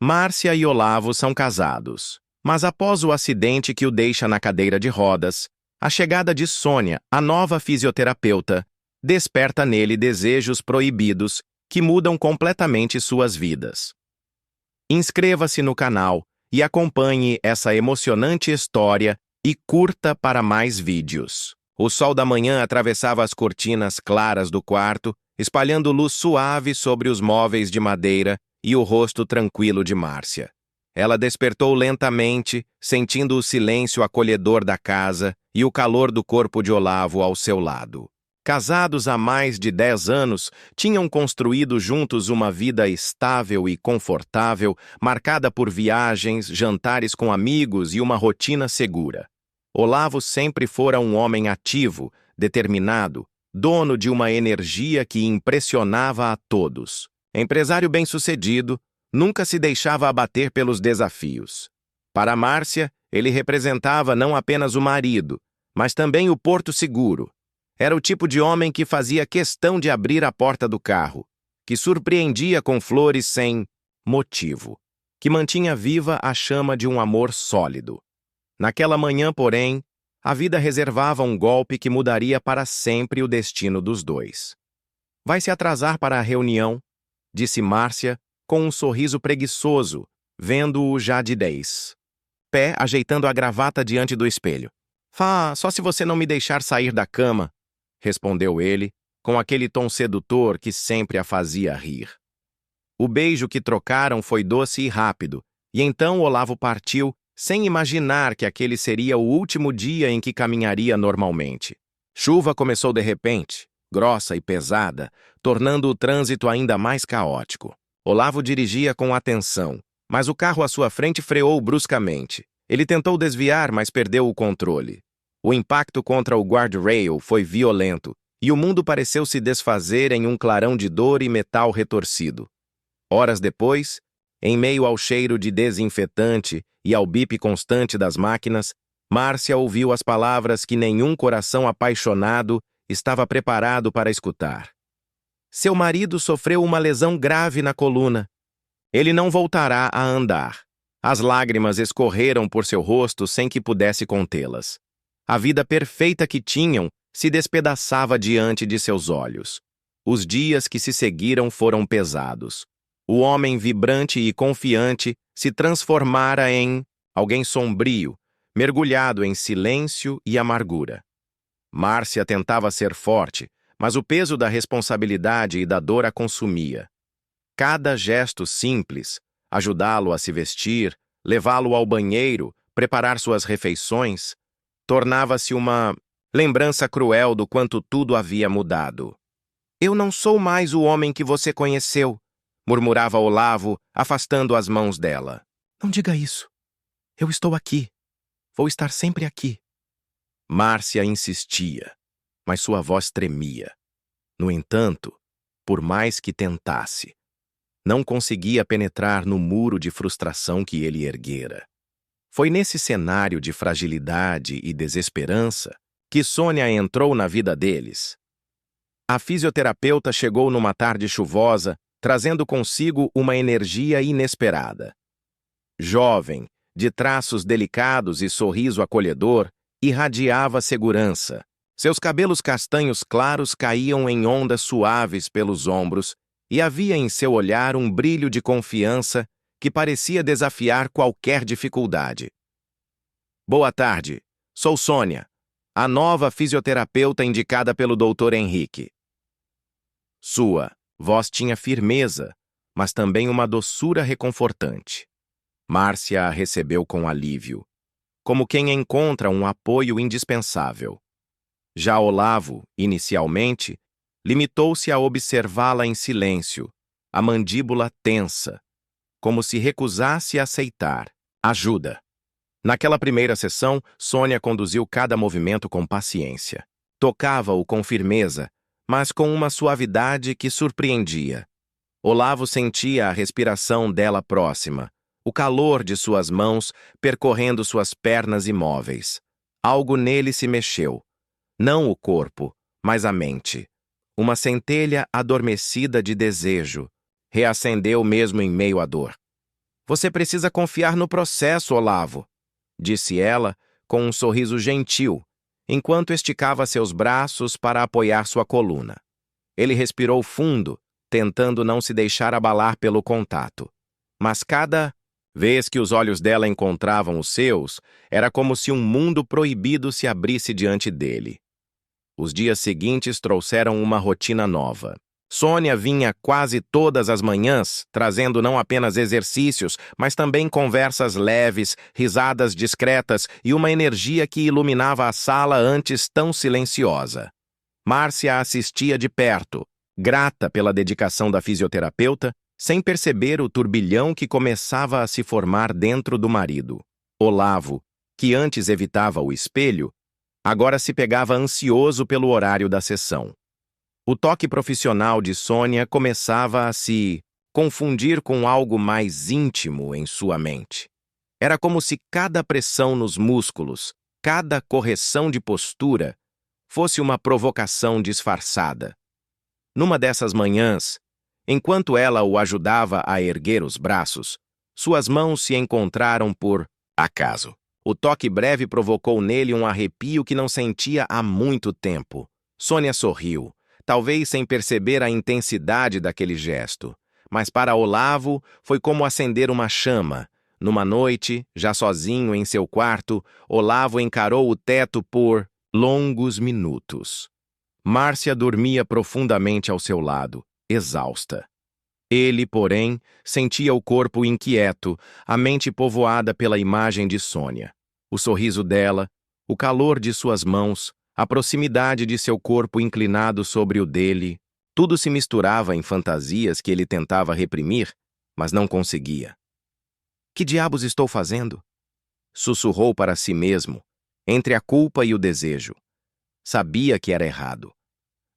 Márcia e Olavo são casados, mas após o acidente que o deixa na cadeira de rodas, a chegada de Sônia, a nova fisioterapeuta, desperta nele desejos proibidos que mudam completamente suas vidas. Inscreva-se no canal e acompanhe essa emocionante história e curta para mais vídeos. O sol da manhã atravessava as cortinas claras do quarto, espalhando luz suave sobre os móveis de madeira e o rosto tranquilo de Márcia. Ela despertou lentamente, sentindo o silêncio acolhedor da casa e o calor do corpo de Olavo ao seu lado. Casados há mais de 10 anos, tinham construído juntos uma vida estável e confortável, marcada por viagens, jantares com amigos e uma rotina segura. Olavo sempre fora um homem ativo, determinado, dono de uma energia que impressionava a todos. Empresário bem-sucedido, nunca se deixava abater pelos desafios. Para Márcia, ele representava não apenas o marido, mas também o porto seguro. Era o tipo de homem que fazia questão de abrir a porta do carro, que surpreendia com flores sem motivo, que mantinha viva a chama de um amor sólido. Naquela manhã, porém, a vida reservava um golpe que mudaria para sempre o destino dos dois. "Vai se atrasar para a reunião", disse Márcia, com um sorriso preguiçoso, vendo-o já de 10. Pé, ajeitando a gravata diante do espelho. Só se você não me deixar sair da cama", respondeu ele, com aquele tom sedutor que sempre a fazia rir. O beijo que trocaram foi doce e rápido, e então Olavo partiu, sem imaginar que aquele seria o último dia em que caminharia normalmente. Chuva começou de repente, grossa e pesada, tornando o trânsito ainda mais caótico. Olavo dirigia com atenção, mas o carro à sua frente freou bruscamente. Ele tentou desviar, mas perdeu o controle. O impacto contra o guardrail foi violento, e o mundo pareceu se desfazer em um clarão de dor e metal retorcido. Horas depois, em meio ao cheiro de desinfetante e ao bip constante das máquinas, Márcia ouviu as palavras que nenhum coração apaixonado estava preparado para escutar. Seu marido sofreu uma lesão grave na coluna. Ele não voltará a andar. As lágrimas escorreram por seu rosto sem que pudesse contê-las. A vida perfeita que tinham se despedaçava diante de seus olhos. Os dias que se seguiram foram pesados. O homem vibrante e confiante se transformara em alguém sombrio, mergulhado em silêncio e amargura. Márcia tentava ser forte, mas o peso da responsabilidade e da dor a consumia. Cada gesto simples, ajudá-lo a se vestir, levá-lo ao banheiro, preparar suas refeições, tornava-se uma lembrança cruel do quanto tudo havia mudado. "Eu não sou mais o homem que você conheceu", murmurava Olavo, afastando as mãos dela. "Não diga isso. Eu estou aqui. Vou estar sempre aqui." Márcia insistia, mas sua voz tremia. No entanto, por mais que tentasse, não conseguia penetrar no muro de frustração que ele erguera. Foi nesse cenário de fragilidade e desesperança que Sônia entrou na vida deles. A fisioterapeuta chegou numa tarde chuvosa, trazendo consigo uma energia inesperada. Jovem, de traços delicados e sorriso acolhedor, irradiava segurança. Seus cabelos castanhos claros caíam em ondas suaves pelos ombros e havia em seu olhar um brilho de confiança que parecia desafiar qualquer dificuldade. "Boa tarde. Sou Sônia, a nova fisioterapeuta indicada pelo Dr. Henrique." Sua voz tinha firmeza, mas também uma doçura reconfortante. Márcia a recebeu com alívio, como quem encontra um apoio indispensável. Já Olavo, inicialmente, limitou-se a observá-la em silêncio, a mandíbula tensa, como se recusasse a aceitar ajuda. Naquela primeira sessão, Sônia conduziu cada movimento com paciência. Tocava-o com firmeza, mas com uma suavidade que surpreendia. Olavo sentia a respiração dela próxima, o calor de suas mãos percorrendo suas pernas imóveis. Algo nele se mexeu. Não o corpo, mas a mente. Uma centelha adormecida de desejo reacendeu mesmo em meio à dor. Você precisa confiar no processo, Olavo, disse ela, com um sorriso gentil, enquanto esticava seus braços para apoiar sua coluna. Ele respirou fundo, tentando não se deixar abalar pelo contato. Mas cada vez que os olhos dela encontravam os seus, era como se um mundo proibido se abrisse diante dele. Os dias seguintes trouxeram uma rotina nova. Sônia vinha quase todas as manhãs, trazendo não apenas exercícios, mas também conversas leves, risadas discretas e uma energia que iluminava a sala antes tão silenciosa. Márcia assistia de perto, grata pela dedicação da fisioterapeuta, sem perceber o turbilhão que começava a se formar dentro do marido. Olavo, que antes evitava o espelho, agora se pegava ansioso pelo horário da sessão. O toque profissional de Sônia começava a se confundir com algo mais íntimo em sua mente. Era como se cada pressão nos músculos, cada correção de postura, fosse uma provocação disfarçada. Numa dessas manhãs, enquanto ela o ajudava a erguer os braços, suas mãos se encontraram por acaso. O toque breve provocou nele um arrepio que não sentia há muito tempo. Sônia sorriu, talvez sem perceber a intensidade daquele gesto. Mas para Olavo foi como acender uma chama. Numa noite, já sozinho em seu quarto, Olavo encarou o teto por longos minutos. Márcia dormia profundamente ao seu lado, exausta. Ele, porém, sentia o corpo inquieto, a mente povoada pela imagem de Sônia. O sorriso dela, o calor de suas mãos, a proximidade de seu corpo inclinado sobre o dele, tudo se misturava em fantasias que ele tentava reprimir, mas não conseguia. Que diabos estou fazendo? Sussurrou para si mesmo, entre a culpa e o desejo. Sabia que era errado.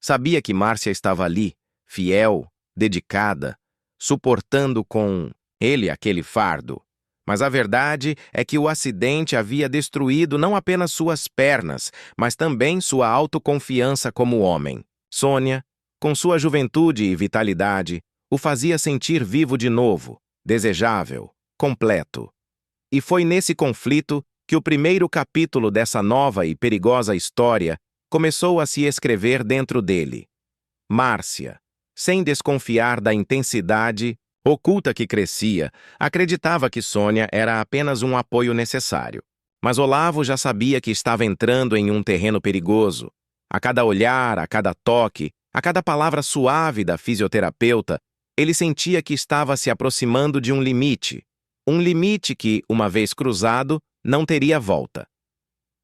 Sabia que Márcia estava ali, fiel, dedicada, suportando com ele aquele fardo. Mas a verdade é que o acidente havia destruído não apenas suas pernas, mas também sua autoconfiança como homem. Sônia, com sua juventude e vitalidade, o fazia sentir vivo de novo, desejável, completo. E foi nesse conflito que o primeiro capítulo dessa nova e perigosa história começou a se escrever dentro dele. Márcia, sem desconfiar da intensidade oculta que crescia, acreditava que Sônia era apenas um apoio necessário. Mas Olavo já sabia que estava entrando em um terreno perigoso. A cada olhar, a cada toque, a cada palavra suave da fisioterapeuta, ele sentia que estava se aproximando de um limite que, uma vez cruzado, não teria volta.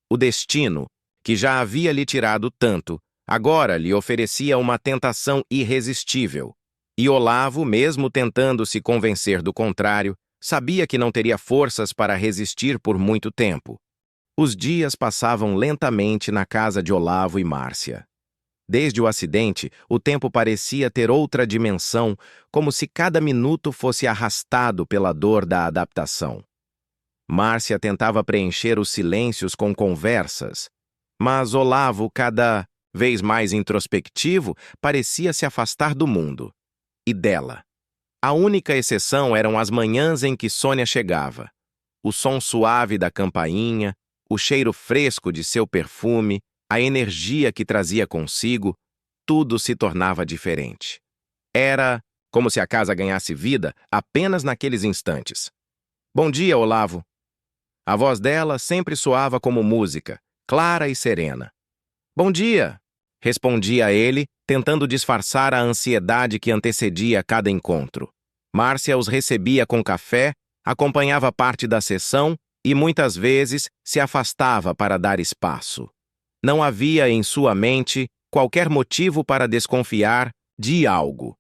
O destino, que já havia lhe tirado tanto, agora lhe oferecia uma tentação irresistível. E Olavo, mesmo tentando se convencer do contrário, sabia que não teria forças para resistir por muito tempo. Os dias passavam lentamente na casa de Olavo e Márcia. Desde o acidente, o tempo parecia ter outra dimensão, como se cada minuto fosse arrastado pela dor da adaptação. Márcia tentava preencher os silêncios com conversas, mas Olavo, cada vez mais introspectivo, parecia se afastar do mundo e dela. A única exceção eram as manhãs em que Sônia chegava. O som suave da campainha, o cheiro fresco de seu perfume, a energia que trazia consigo, tudo se tornava diferente. Era como se a casa ganhasse vida apenas naqueles instantes. Bom dia, Olavo. A voz dela sempre soava como música, clara e serena. Bom dia, respondia ele, tentando disfarçar a ansiedade que antecedia cada encontro. Márcia os recebia com café, acompanhava parte da sessão e muitas vezes se afastava para dar espaço. Não havia em sua mente qualquer motivo para desconfiar de algo.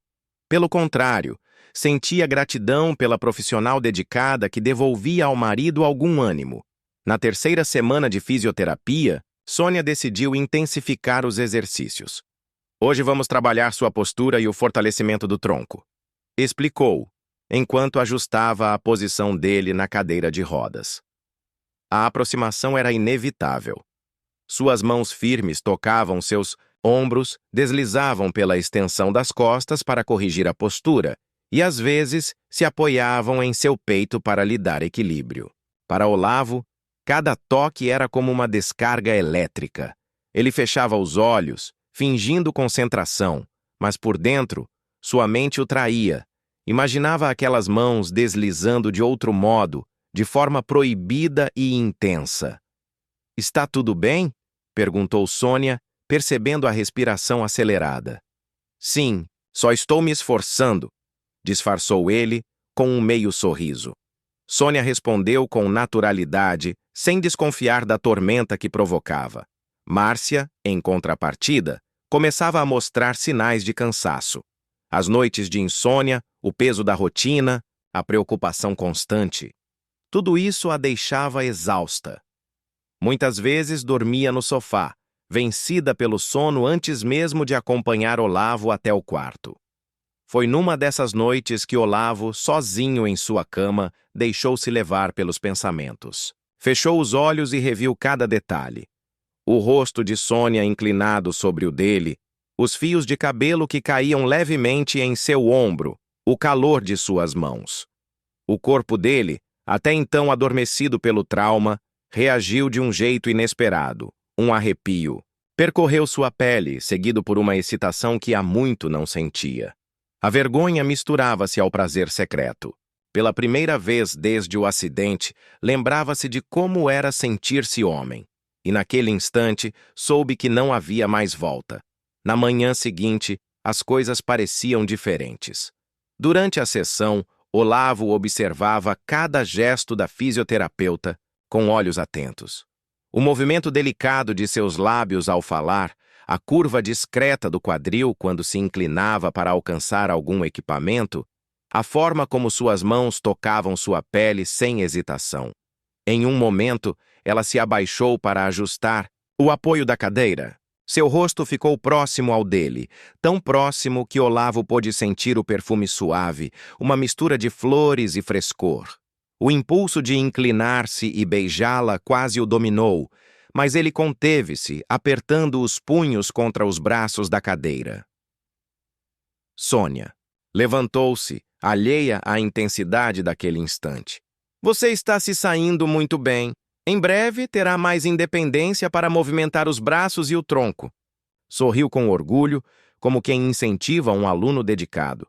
Pelo contrário, sentia gratidão pela profissional dedicada que devolvia ao marido algum ânimo. Na terceira semana de fisioterapia, Sônia decidiu intensificar os exercícios. Hoje vamos trabalhar sua postura e o fortalecimento do tronco, explicou, enquanto ajustava a posição dele na cadeira de rodas. A aproximação era inevitável. Suas mãos firmes tocavam seus ombros, deslizavam pela extensão das costas para corrigir a postura, e às vezes se apoiavam em seu peito para lhe dar equilíbrio. Para Olavo, cada toque era como uma descarga elétrica. Ele fechava os olhos, fingindo concentração, mas por dentro, sua mente o traía. Imaginava aquelas mãos deslizando de outro modo, de forma proibida e intensa. "Está tudo bem?" perguntou Sônia, percebendo a respiração acelerada. "Sim, só estou me esforçando", disfarçou ele, com um meio sorriso. Sônia respondeu com naturalidade, sem desconfiar da tormenta que provocava. Márcia, em contrapartida, começava a mostrar sinais de cansaço. As noites de insônia, o peso da rotina, a preocupação constante. Tudo isso a deixava exausta. Muitas vezes dormia no sofá, vencida pelo sono antes mesmo de acompanhar Olavo até o quarto. Foi numa dessas noites que Olavo, sozinho em sua cama, deixou-se levar pelos pensamentos. Fechou os olhos e reviu cada detalhe. O rosto de Sônia inclinado sobre o dele, os fios de cabelo que caíam levemente em seu ombro, o calor de suas mãos. O corpo dele, até então adormecido pelo trauma, reagiu de um jeito inesperado, um arrepio. Percorreu sua pele, seguido por uma excitação que há muito não sentia. A vergonha misturava-se ao prazer secreto. Pela primeira vez desde o acidente, lembrava-se de como era sentir-se homem. E naquele instante, soube que não havia mais volta. Na manhã seguinte, as coisas pareciam diferentes. Durante a sessão, Olavo observava cada gesto da fisioterapeuta com olhos atentos. O movimento delicado de seus lábios ao falar, a curva discreta do quadril quando se inclinava para alcançar algum equipamento, a forma como suas mãos tocavam sua pele sem hesitação. Em um momento, ela se abaixou para ajustar o apoio da cadeira. Seu rosto ficou próximo ao dele, tão próximo que Olavo pôde sentir o perfume suave, uma mistura de flores e frescor. O impulso de inclinar-se e beijá-la quase o dominou, mas ele conteve-se, apertando os punhos contra os braços da cadeira. Sônia levantou-se, alheia à intensidade daquele instante. "Você está se saindo muito bem. Em breve terá mais independência para movimentar os braços e o tronco." Sorriu com orgulho, como quem incentiva um aluno dedicado.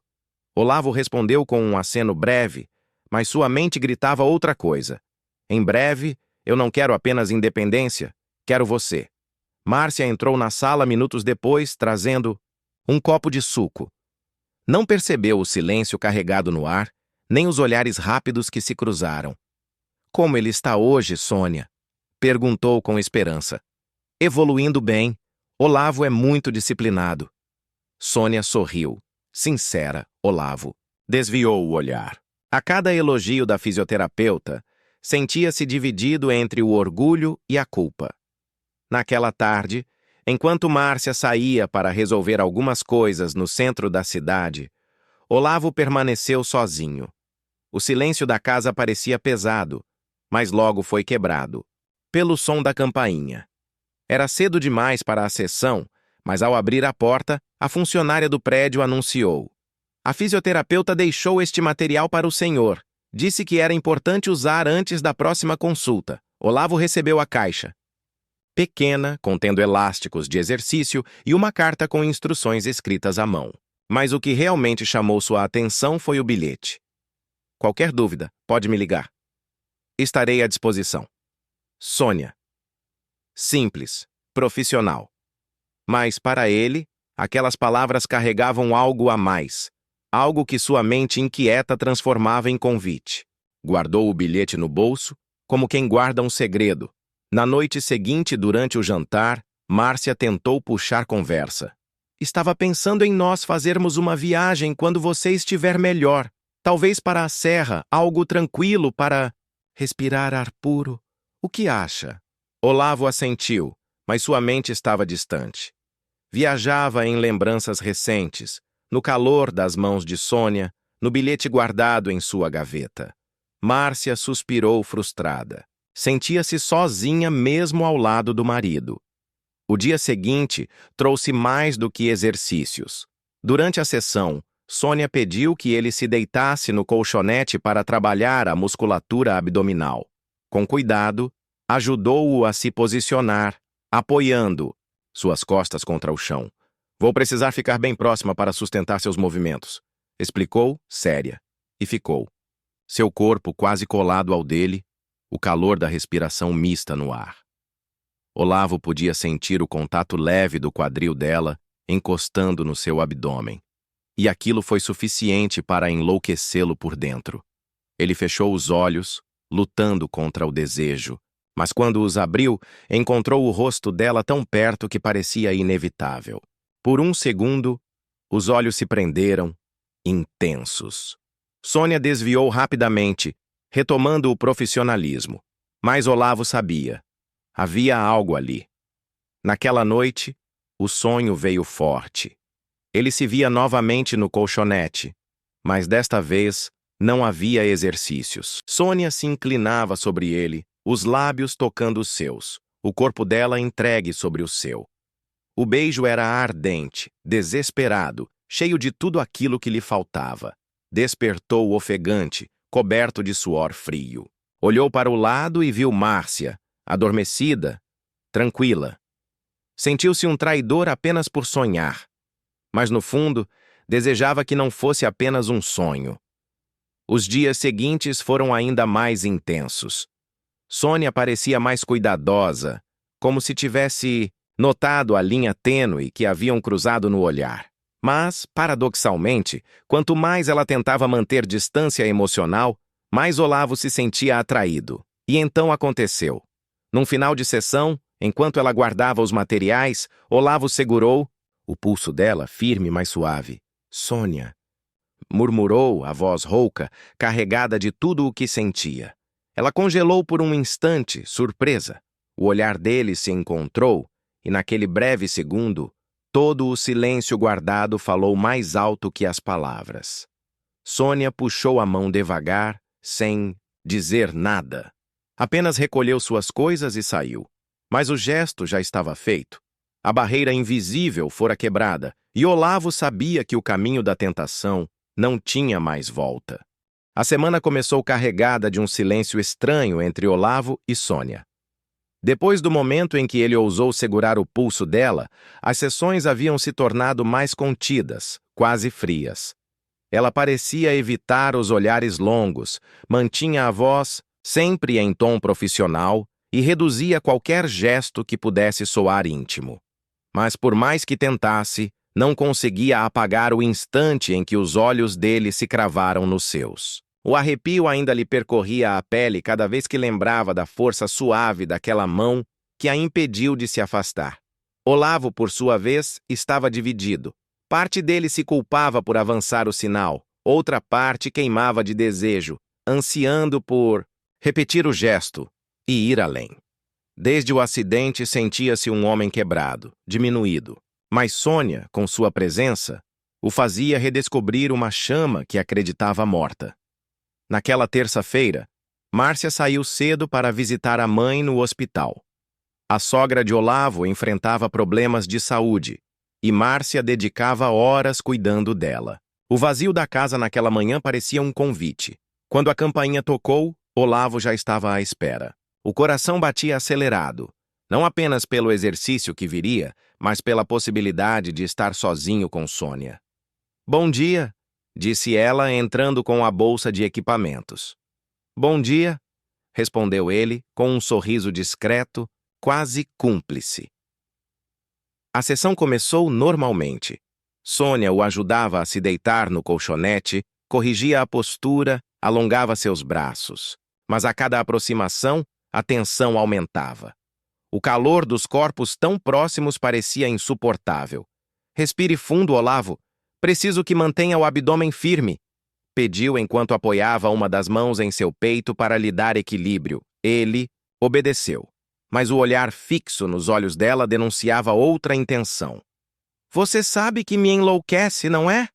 Olavo respondeu com um aceno breve, mas sua mente gritava outra coisa. "Em breve, eu não quero apenas independência, quero você." Márcia entrou na sala minutos depois, trazendo um copo de suco. Não percebeu o silêncio carregado no ar, nem os olhares rápidos que se cruzaram. "Como ele está hoje, Sônia?" perguntou com esperança. "Evoluindo bem. Olavo é muito disciplinado." Sônia sorriu. Sincera, Olavo. Desviou o olhar. A cada elogio da fisioterapeuta, sentia-se dividido entre o orgulho e a culpa. Naquela tarde, enquanto Márcia saía para resolver algumas coisas no centro da cidade, Olavo permaneceu sozinho. O silêncio da casa parecia pesado, mas logo foi quebrado pelo som da campainha. Era cedo demais para a sessão, mas ao abrir a porta, a funcionária do prédio anunciou: "A fisioterapeuta deixou este material para o senhor. Disse que era importante usar antes da próxima consulta." Olavo recebeu a caixa. Pequena, contendo elásticos de exercício e uma carta com instruções escritas à mão. Mas o que realmente chamou sua atenção foi o bilhete. "Qualquer dúvida, pode me ligar. Estarei à disposição. Sônia." Simples, profissional. Mas, para ele, aquelas palavras carregavam algo a mais. Algo que sua mente inquieta transformava em convite. Guardou o bilhete no bolso, como quem guarda um segredo. Na noite seguinte, durante o jantar, Márcia tentou puxar conversa. "Estava pensando em nós fazermos uma viagem quando você estiver melhor. Talvez para a serra, algo tranquilo para respirar ar puro. O que acha?" Olavo assentiu, mas sua mente estava distante. Viajava em lembranças recentes, no calor das mãos de Sônia, no bilhete guardado em sua gaveta. Márcia suspirou frustrada. Sentia-se sozinha mesmo ao lado do marido. O dia seguinte trouxe mais do que exercícios. Durante a sessão, Sônia pediu que ele se deitasse no colchonete para trabalhar a musculatura abdominal. Com cuidado, ajudou-o a se posicionar, apoiando suas costas contra o chão. Vou precisar ficar bem próxima para sustentar seus movimentos, explicou, séria, e ficou. Seu corpo quase colado ao dele, o calor da respiração mista no ar. Olavo podia sentir o contato leve do quadril dela encostando no seu abdômen. E aquilo foi suficiente para enlouquecê-lo por dentro. Ele fechou os olhos, lutando contra o desejo, mas quando os abriu, encontrou o rosto dela tão perto que parecia inevitável. Por um segundo, os olhos se prenderam, intensos. Sônia desviou rapidamente, retomando o profissionalismo. Mas Olavo sabia. Havia algo ali. Naquela noite, o sonho veio forte. Ele se via novamente no colchonete, mas desta vez não havia exercícios. Sônia se inclinava sobre ele, os lábios tocando os seus, o corpo dela entregue sobre o seu. O beijo era ardente, desesperado, cheio de tudo aquilo que lhe faltava. Despertou ofegante, coberto de suor frio. Olhou para o lado e viu Márcia, adormecida, tranquila. Sentiu-se um traidor apenas por sonhar, mas no fundo, desejava que não fosse apenas um sonho. Os dias seguintes foram ainda mais intensos. Sônia parecia mais cuidadosa, como se tivesse notado a linha tênue que haviam cruzado no olhar. Mas, paradoxalmente, quanto mais ela tentava manter distância emocional, mais Olavo se sentia atraído. E então aconteceu. Num final de sessão, enquanto ela guardava os materiais, Olavo segurou o pulso dela, firme, mas suave. Sônia, murmurou a voz rouca, carregada de tudo o que sentia. Ela congelou por um instante, surpresa. O olhar dele se encontrou, e naquele breve segundo, todo o silêncio guardado falou mais alto que as palavras. Sônia puxou a mão devagar, sem dizer nada. Apenas recolheu suas coisas e saiu. Mas o gesto já estava feito. A barreira invisível fora quebrada, e Olavo sabia que o caminho da tentação não tinha mais volta. A semana começou carregada de um silêncio estranho entre Olavo e Sônia. Depois do momento em que ele ousou segurar o pulso dela, as sessões haviam se tornado mais contidas, quase frias. Ela parecia evitar os olhares longos, mantinha a voz sempre em tom profissional e reduzia qualquer gesto que pudesse soar íntimo. Mas por mais que tentasse, não conseguia apagar o instante em que os olhos dele se cravaram nos seus. O arrepio ainda lhe percorria a pele cada vez que lembrava da força suave daquela mão que a impediu de se afastar. Olavo, por sua vez, estava dividido. Parte dele se culpava por avançar o sinal, outra parte queimava de desejo, ansiando por repetir o gesto e ir além. Desde o acidente, sentia-se um homem quebrado, diminuído. Mas Sônia, com sua presença, o fazia redescobrir uma chama que acreditava morta. Naquela terça-feira, Márcia saiu cedo para visitar a mãe no hospital. A sogra de Olavo enfrentava problemas de saúde, e Márcia dedicava horas cuidando dela. O vazio da casa naquela manhã parecia um convite. Quando a campainha tocou, Olavo já estava à espera. O coração batia acelerado, não apenas pelo exercício que viria, mas pela possibilidade de estar sozinho com Sônia. "Bom dia", disse ela, entrando com a bolsa de equipamentos. "Bom dia", respondeu ele, com um sorriso discreto, quase cúmplice. A sessão começou normalmente. Sônia o ajudava a se deitar no colchonete, corrigia a postura, alongava seus braços. Mas a cada aproximação, a tensão aumentava. O calor dos corpos tão próximos parecia insuportável. "Respire fundo, Olavo. Preciso que mantenha o abdômen firme", pediu enquanto apoiava uma das mãos em seu peito para lhe dar equilíbrio. Ele obedeceu, mas o olhar fixo nos olhos dela denunciava outra intenção. "Você sabe que me enlouquece, não é?",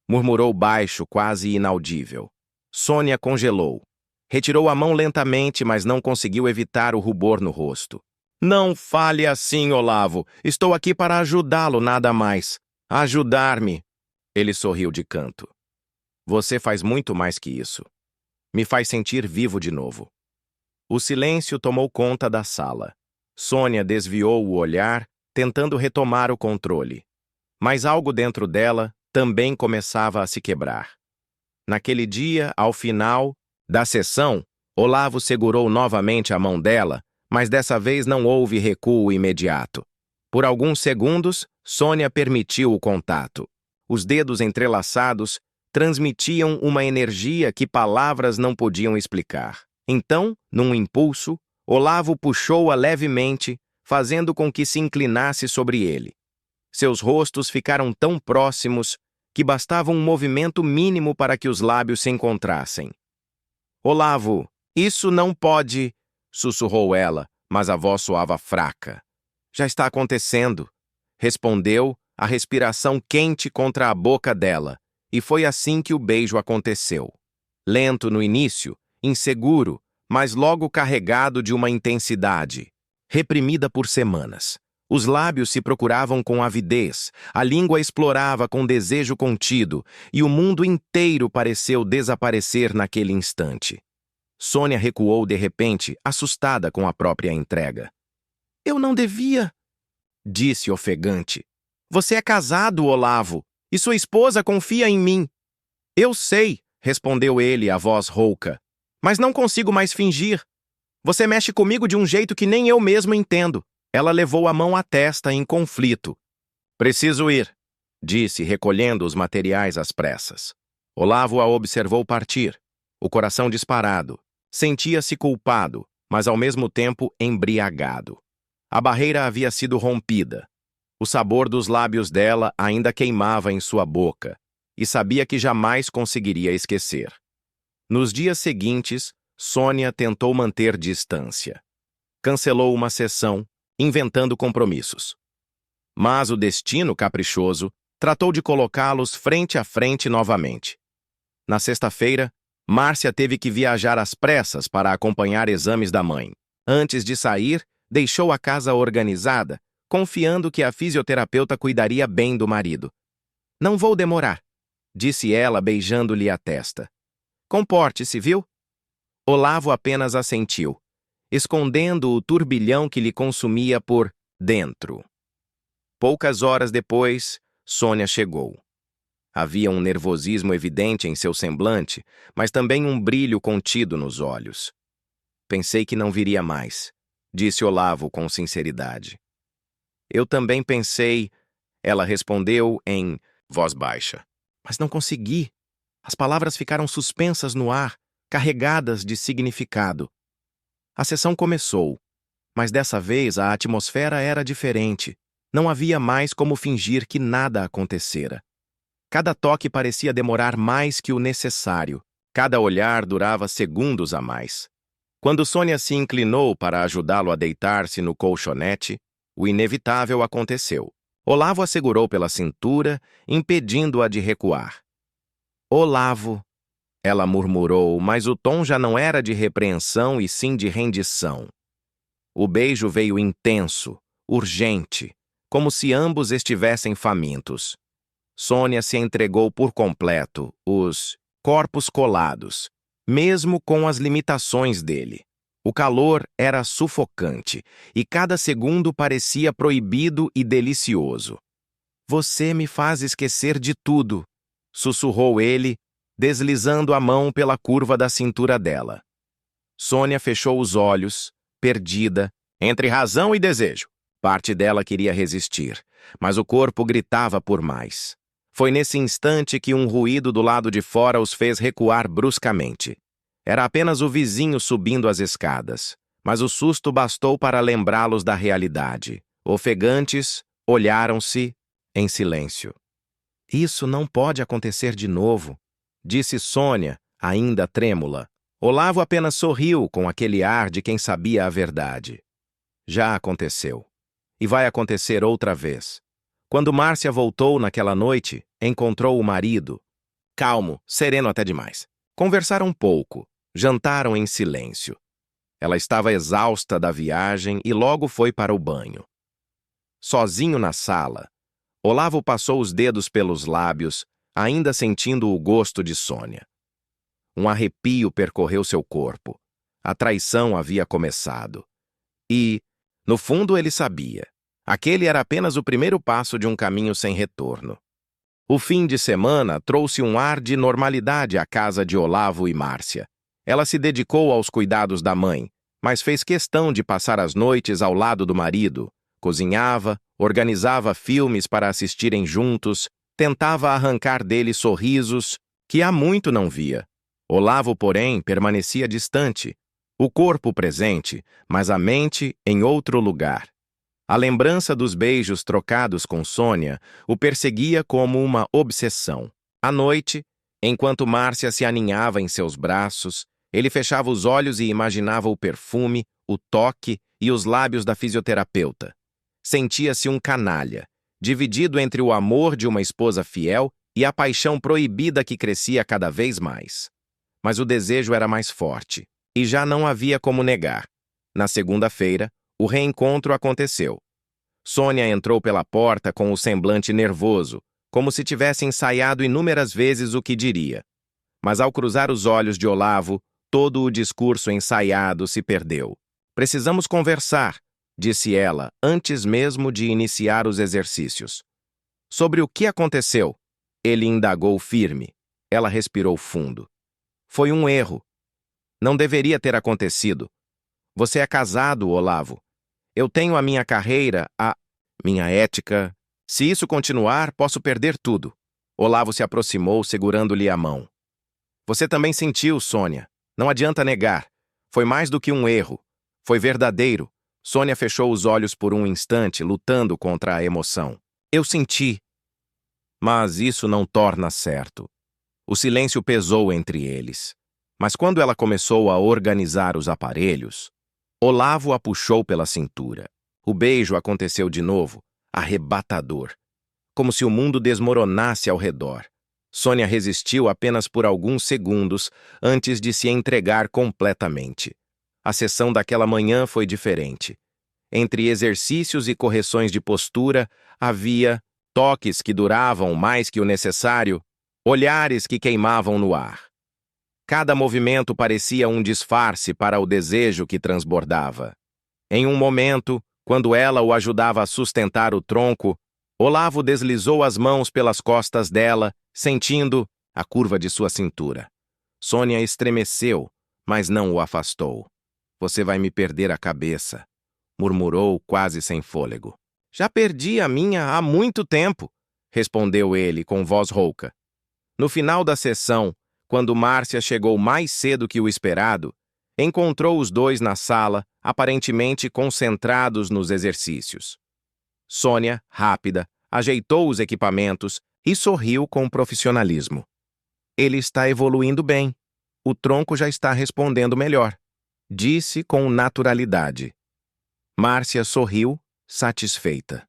murmurou baixo, quase inaudível. Sônia congelou. Retirou a mão lentamente, mas não conseguiu evitar o rubor no rosto. "Não fale assim, Olavo. Estou aqui para ajudá-lo, nada mais. Ajudar-me." Ele sorriu de canto. Você faz muito mais que isso. Me faz sentir vivo de novo. O silêncio tomou conta da sala. Sônia desviou o olhar, tentando retomar o controle. Mas algo dentro dela também começava a se quebrar. Naquele dia, ao final da sessão, Olavo segurou novamente a mão dela, mas dessa vez não houve recuo imediato. Por alguns segundos, Sônia permitiu o contato. Os dedos entrelaçados transmitiam uma energia que palavras não podiam explicar. Então, num impulso, Olavo puxou-a levemente, fazendo com que se inclinasse sobre ele. Seus rostos ficaram tão próximos que bastava um movimento mínimo para que os lábios se encontrassem. Olavo, isso não pode, sussurrou ela, mas a voz soava fraca. Já está acontecendo, respondeu, a respiração quente contra a boca dela, e foi assim que o beijo aconteceu. Lento no início, inseguro, mas logo carregado de uma intensidade, reprimida por semanas. Os lábios se procuravam com avidez, a língua explorava com desejo contido, e o mundo inteiro pareceu desaparecer naquele instante. Sônia recuou de repente, assustada com a própria entrega. Eu não devia, disse ofegante. Você é casado, Olavo, e sua esposa confia em mim. Eu sei, respondeu ele, a voz rouca, mas não consigo mais fingir. Você mexe comigo de um jeito que nem eu mesmo entendo. Ela levou a mão à testa em conflito. Preciso ir, disse, recolhendo os materiais às pressas. Olavo a observou partir, o coração disparado. Sentia-se culpado, mas ao mesmo tempo embriagado. A barreira havia sido rompida. O sabor dos lábios dela ainda queimava em sua boca, e sabia que jamais conseguiria esquecer. Nos dias seguintes, Sônia tentou manter distância. Cancelou uma sessão, inventando compromissos. Mas o destino caprichoso tratou de colocá-los frente a frente novamente. Na sexta-feira, Márcia teve que viajar às pressas para acompanhar exames da mãe. Antes de sair, deixou a casa organizada, confiando que a fisioterapeuta cuidaria bem do marido. Não vou demorar, disse ela, beijando-lhe a testa. Comporte-se, viu? Olavo apenas assentiu, escondendo o turbilhão que lhe consumia por dentro. Poucas horas depois, Sônia chegou. Havia um nervosismo evidente em seu semblante, mas também um brilho contido nos olhos. Pensei que não viria mais, disse Olavo com sinceridade. Eu também pensei, ela respondeu em voz baixa. Mas não consegui. As palavras ficaram suspensas no ar, carregadas de significado. A sessão começou, mas dessa vez a atmosfera era diferente. Não havia mais como fingir que nada acontecera. Cada toque parecia demorar mais que o necessário. Cada olhar durava segundos a mais. Quando Sônia se inclinou para ajudá-lo a deitar-se no colchonete, o inevitável aconteceu. Olavo a segurou pela cintura, impedindo-a de recuar. Olavo, ela murmurou, mas o tom já não era de repreensão e sim de rendição. O beijo veio intenso, urgente, como se ambos estivessem famintos. Sônia se entregou por completo, os corpos colados, mesmo com as limitações dele. O calor era sufocante, e cada segundo parecia proibido e delicioso. Você me faz esquecer de tudo, sussurrou ele, deslizando a mão pela curva da cintura dela. Sônia fechou os olhos, perdida, entre razão e desejo. Parte dela queria resistir, mas o corpo gritava por mais. Foi nesse instante que um ruído do lado de fora os fez recuar bruscamente. Era apenas o vizinho subindo as escadas, mas o susto bastou para lembrá-los da realidade. Ofegantes, olharam-se em silêncio. Isso não pode acontecer de novo, disse Sônia, ainda trêmula. Olavo apenas sorriu com aquele ar de quem sabia a verdade. Já aconteceu. E vai acontecer outra vez. Quando Márcia voltou naquela noite, encontrou o marido. Calmo, sereno até demais. Conversaram pouco, jantaram em silêncio. Ela estava exausta da viagem e logo foi para o banho. Sozinho na sala, Olavo passou os dedos pelos lábios, ainda sentindo o gosto de Sônia. Um arrepio percorreu seu corpo. A traição havia começado. E, no fundo, ele sabia. Aquele era apenas o primeiro passo de um caminho sem retorno. O fim de semana trouxe um ar de normalidade à casa de Olavo e Márcia. Ela se dedicou aos cuidados da mãe, mas fez questão de passar as noites ao lado do marido. Cozinhava, organizava filmes para assistirem juntos, tentava arrancar dele sorrisos que há muito não via. Olavo, porém, permanecia distante, o corpo presente, mas a mente em outro lugar. A lembrança dos beijos trocados com Sônia o perseguia como uma obsessão. À noite, enquanto Márcia se aninhava em seus braços, ele fechava os olhos e imaginava o perfume, o toque e os lábios da fisioterapeuta. Sentia-se um canalha, dividido entre o amor de uma esposa fiel e a paixão proibida que crescia cada vez mais. Mas o desejo era mais forte, e já não havia como negar. Na segunda-feira, o reencontro aconteceu. Sônia entrou pela porta com o semblante nervoso, como se tivesse ensaiado inúmeras vezes o que diria. Mas ao cruzar os olhos de Olavo, todo o discurso ensaiado se perdeu. "Precisamos conversar", disse ela, antes mesmo de iniciar os exercícios. "Sobre o que aconteceu?" Ele indagou firme. Ela respirou fundo. "Foi um erro. Não deveria ter acontecido. Você é casado, Olavo. Eu tenho a minha carreira, a minha ética. Se isso continuar, posso perder tudo." Olavo se aproximou, segurando-lhe a mão. "Você também sentiu, Sônia. Não adianta negar. Foi mais do que um erro. Foi verdadeiro." Sônia fechou os olhos por um instante, lutando contra a emoção. "Eu senti." Mas isso não torna certo. O silêncio pesou entre eles. Mas quando ela começou a organizar os aparelhos, Olavo a puxou pela cintura. O beijo aconteceu de novo, arrebatador, como se o mundo desmoronasse ao redor. Sônia resistiu apenas por alguns segundos antes de se entregar completamente. A sessão daquela manhã foi diferente. Entre exercícios e correções de postura, havia toques que duravam mais que o necessário, olhares que queimavam no ar. Cada movimento parecia um disfarce para o desejo que transbordava. Em um momento, quando ela o ajudava a sustentar o tronco, Olavo deslizou as mãos pelas costas dela, sentindo a curva de sua cintura. Sônia estremeceu, mas não o afastou. "Você vai me perder a cabeça", murmurou quase sem fôlego. "Já perdi a minha há muito tempo", respondeu ele com voz rouca. No final da sessão, quando Márcia chegou mais cedo que o esperado, encontrou os dois na sala, aparentemente concentrados nos exercícios. Sônia, rápida, ajeitou os equipamentos e sorriu com profissionalismo. "Ele está evoluindo bem. O tronco já está respondendo melhor", disse com naturalidade. Márcia sorriu, satisfeita.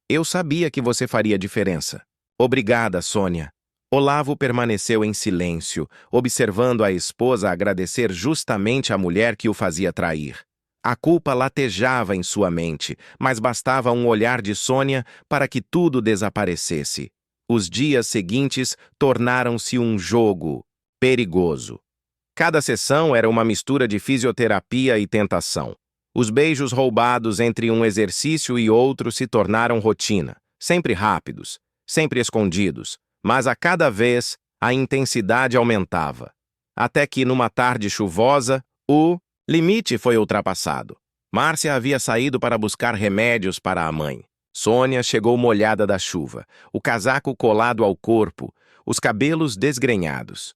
"Eu sabia que você faria diferença." "Obrigada, Sônia." Olavo permaneceu em silêncio, observando a esposa agradecer justamente a mulher que o fazia trair. A culpa latejava em sua mente, mas bastava um olhar de Sônia para que tudo desaparecesse. Os dias seguintes tornaram-se um jogo perigoso. Cada sessão era uma mistura de fisioterapia e tentação. Os beijos roubados entre um exercício e outro se tornaram rotina, sempre rápidos, sempre escondidos, mas a cada vez a intensidade aumentava. Até que, numa tarde chuvosa, o limite foi ultrapassado. Márcia havia saído para buscar remédios para a mãe. Sônia chegou molhada da chuva, o casaco colado ao corpo, os cabelos desgrenhados.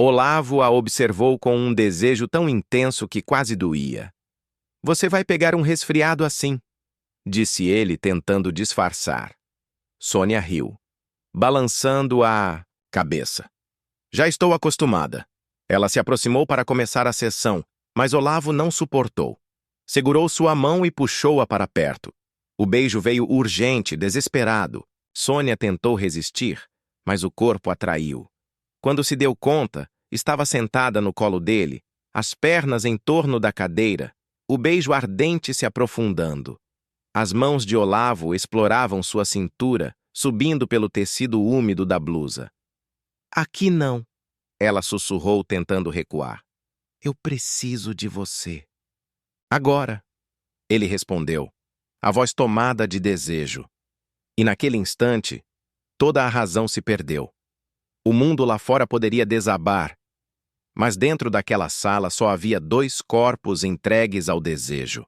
Olavo a observou com um desejo tão intenso que quase doía. "Você vai pegar um resfriado assim", disse ele, tentando disfarçar. Sônia riu, balançando a cabeça. "Já estou acostumada." Ela se aproximou para começar a sessão, mas Olavo não suportou. Segurou sua mão e puxou-a para perto. O beijo veio urgente, desesperado. Sônia tentou resistir, mas o corpo a traiu. Quando se deu conta, estava sentada no colo dele, as pernas em torno da cadeira, o beijo ardente se aprofundando. As mãos de Olavo exploravam sua cintura, subindo pelo tecido úmido da blusa. Aqui não, ela sussurrou tentando recuar. Eu preciso de você. Agora, ele respondeu, a voz tomada de desejo. E naquele instante, toda a razão se perdeu. O mundo lá fora poderia desabar, mas dentro daquela sala só havia dois corpos entregues ao desejo.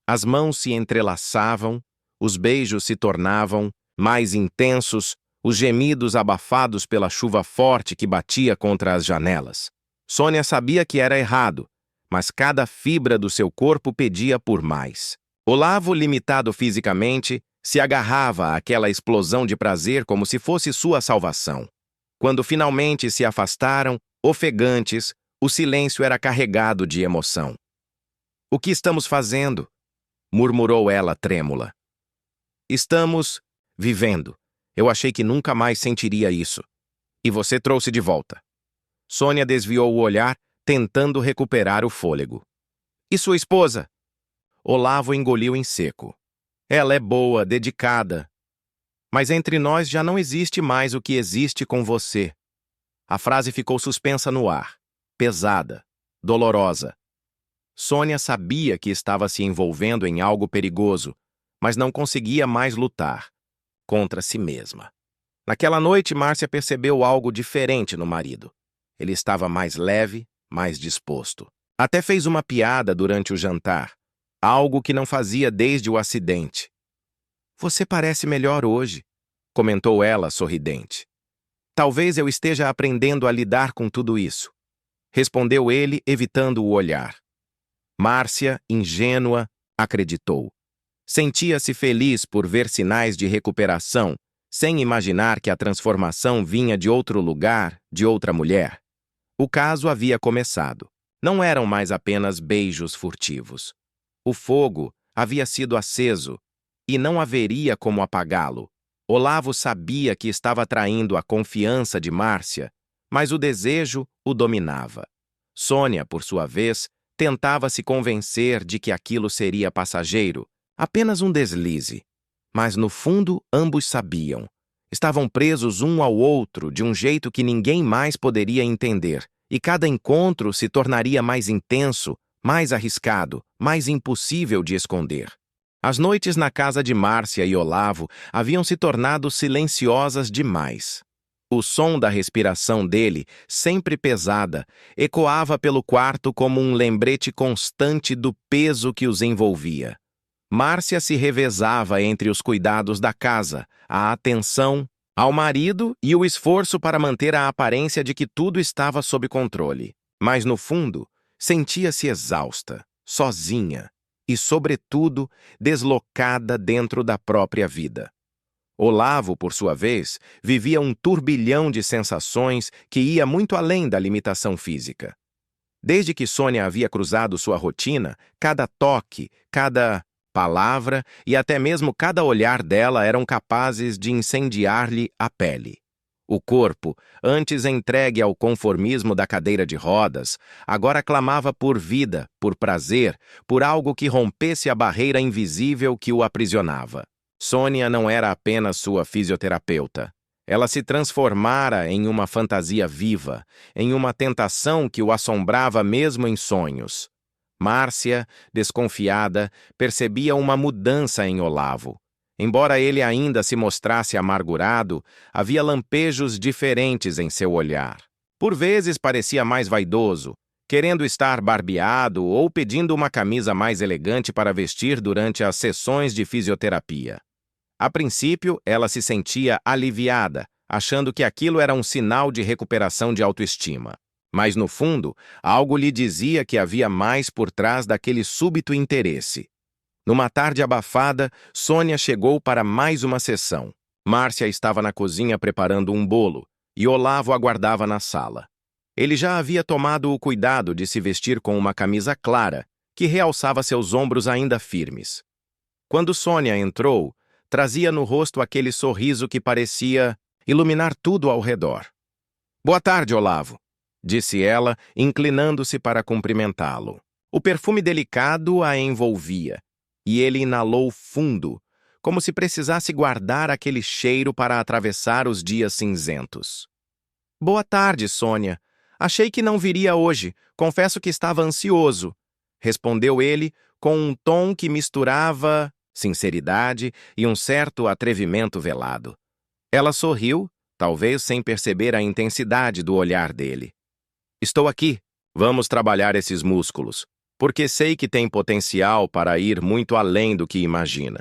As mãos se entrelaçavam, os beijos se tornavam mais intensos, os gemidos abafados pela chuva forte que batia contra as janelas. Sônia sabia que era errado, mas cada fibra do seu corpo pedia por mais. Olavo, limitado fisicamente, se agarrava àquela explosão de prazer como se fosse sua salvação. Quando finalmente se afastaram, ofegantes, o silêncio era carregado de emoção. O que estamos fazendo? Murmurou ela trêmula. Estamos vivendo. Eu achei que nunca mais sentiria isso. E você trouxe de volta. Sônia desviou o olhar, tentando recuperar o fôlego. E sua esposa? Olavo engoliu em seco. Ela é boa, dedicada. Mas entre nós já não existe mais o que existe com você. A frase ficou suspensa no ar, pesada, dolorosa. Sônia sabia que estava se envolvendo em algo perigoso, mas não conseguia mais lutar contra si mesma. Naquela noite, Márcia percebeu algo diferente no marido. Ele estava mais leve, mais disposto. Até fez uma piada durante o jantar, algo que não fazia desde o acidente. Você parece melhor hoje, comentou ela sorridente. Talvez eu esteja aprendendo a lidar com tudo isso, respondeu ele, evitando o olhar. Márcia, ingênua, acreditou. Sentia-se feliz por ver sinais de recuperação, sem imaginar que a transformação vinha de outro lugar, de outra mulher. O caso havia começado. Não eram mais apenas beijos furtivos. O fogo havia sido aceso e não haveria como apagá-lo. Olavo sabia que estava atraindo a confiança de Márcia, mas o desejo o dominava. Sônia, por sua vez, tentava se convencer de que aquilo seria passageiro, apenas um deslize. Mas, no fundo, ambos sabiam. Estavam presos um ao outro de um jeito que ninguém mais poderia entender, e cada encontro se tornaria mais intenso, mais arriscado, mais impossível de esconder. As noites na casa de Márcia e Olavo haviam se tornado silenciosas demais. O som da respiração dele, sempre pesada, ecoava pelo quarto como um lembrete constante do peso que os envolvia. Márcia se revezava entre os cuidados da casa, a atenção ao marido e o esforço para manter a aparência de que tudo estava sob controle. Mas, no fundo, sentia-se exausta, sozinha e, sobretudo, deslocada dentro da própria vida. Olavo, por sua vez, vivia um turbilhão de sensações que ia muito além da limitação física. Desde que Sônia havia cruzado sua rotina, cada toque, cada palavra e até mesmo cada olhar dela eram capazes de incendiar-lhe a pele. O corpo, antes entregue ao conformismo da cadeira de rodas, agora clamava por vida, por prazer, por algo que rompesse a barreira invisível que o aprisionava. Sônia não era apenas sua fisioterapeuta. Ela se transformara em uma fantasia viva, em uma tentação que o assombrava mesmo em sonhos. Márcia, desconfiada, percebia uma mudança em Olavo. Embora ele ainda se mostrasse amargurado, havia lampejos diferentes em seu olhar. Por vezes parecia mais vaidoso, querendo estar barbeado ou pedindo uma camisa mais elegante para vestir durante as sessões de fisioterapia. A princípio, ela se sentia aliviada, achando que aquilo era um sinal de recuperação de autoestima. Mas, no fundo, algo lhe dizia que havia mais por trás daquele súbito interesse. Numa tarde abafada, Sônia chegou para mais uma sessão. Márcia estava na cozinha preparando um bolo, e Olavo aguardava na sala. Ele já havia tomado o cuidado de se vestir com uma camisa clara, que realçava seus ombros ainda firmes. Quando Sônia entrou, trazia no rosto aquele sorriso que parecia iluminar tudo ao redor. "Boa tarde, Olavo", disse ela, inclinando-se para cumprimentá-lo. O perfume delicado a envolvia, e ele inalou fundo, como se precisasse guardar aquele cheiro para atravessar os dias cinzentos. Boa tarde, Sônia. Achei que não viria hoje. Confesso que estava ansioso. Respondeu ele com um tom que misturava sinceridade e um certo atrevimento velado. Ela sorriu, talvez sem perceber a intensidade do olhar dele. Estou aqui. Vamos trabalhar esses músculos, porque sei que tem potencial para ir muito além do que imagina.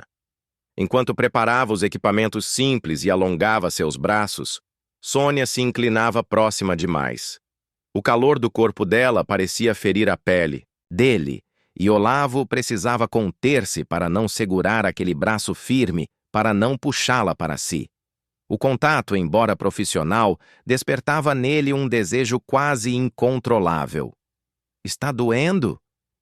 Enquanto preparava os equipamentos simples e alongava seus braços, Sônia se inclinava próxima demais. O calor do corpo dela parecia ferir a pele dele, e Olavo precisava conter-se para não segurar aquele braço firme, para não puxá-la para si. O contato, embora profissional, despertava nele um desejo quase incontrolável. Está doendo?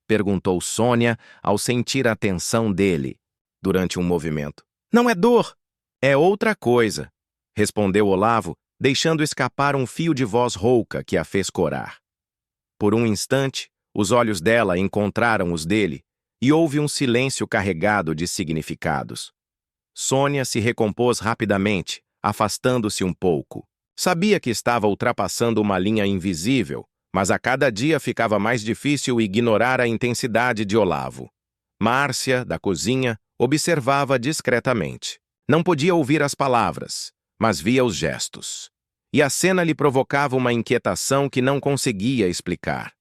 Perguntou Sônia ao sentir a tensão dele, durante um movimento. Não é dor, é outra coisa, respondeu Olavo, deixando escapar um fio de voz rouca que a fez corar. Por um instante, os olhos dela encontraram os dele e houve um silêncio carregado de significados. Sônia se recompôs rapidamente, afastando-se um pouco. Sabia que estava ultrapassando uma linha invisível, mas a cada dia ficava mais difícil ignorar a intensidade de Olavo. Márcia, da cozinha, observava discretamente. Não podia ouvir as palavras, mas via os gestos. E a cena lhe provocava uma inquietação que não conseguia explicar.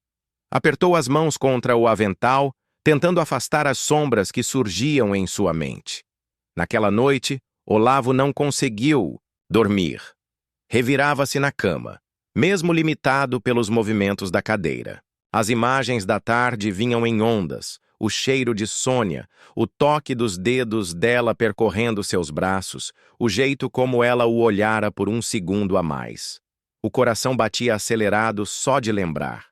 Apertou as mãos contra o avental, tentando afastar as sombras que surgiam em sua mente. Naquela noite, Olavo não conseguiu dormir. Revirava-se na cama, mesmo limitado pelos movimentos da cadeira. As imagens da tarde vinham em ondas, o cheiro de Sônia, o toque dos dedos dela percorrendo seus braços, o jeito como ela o olhara por um segundo a mais. O coração batia acelerado só de lembrar.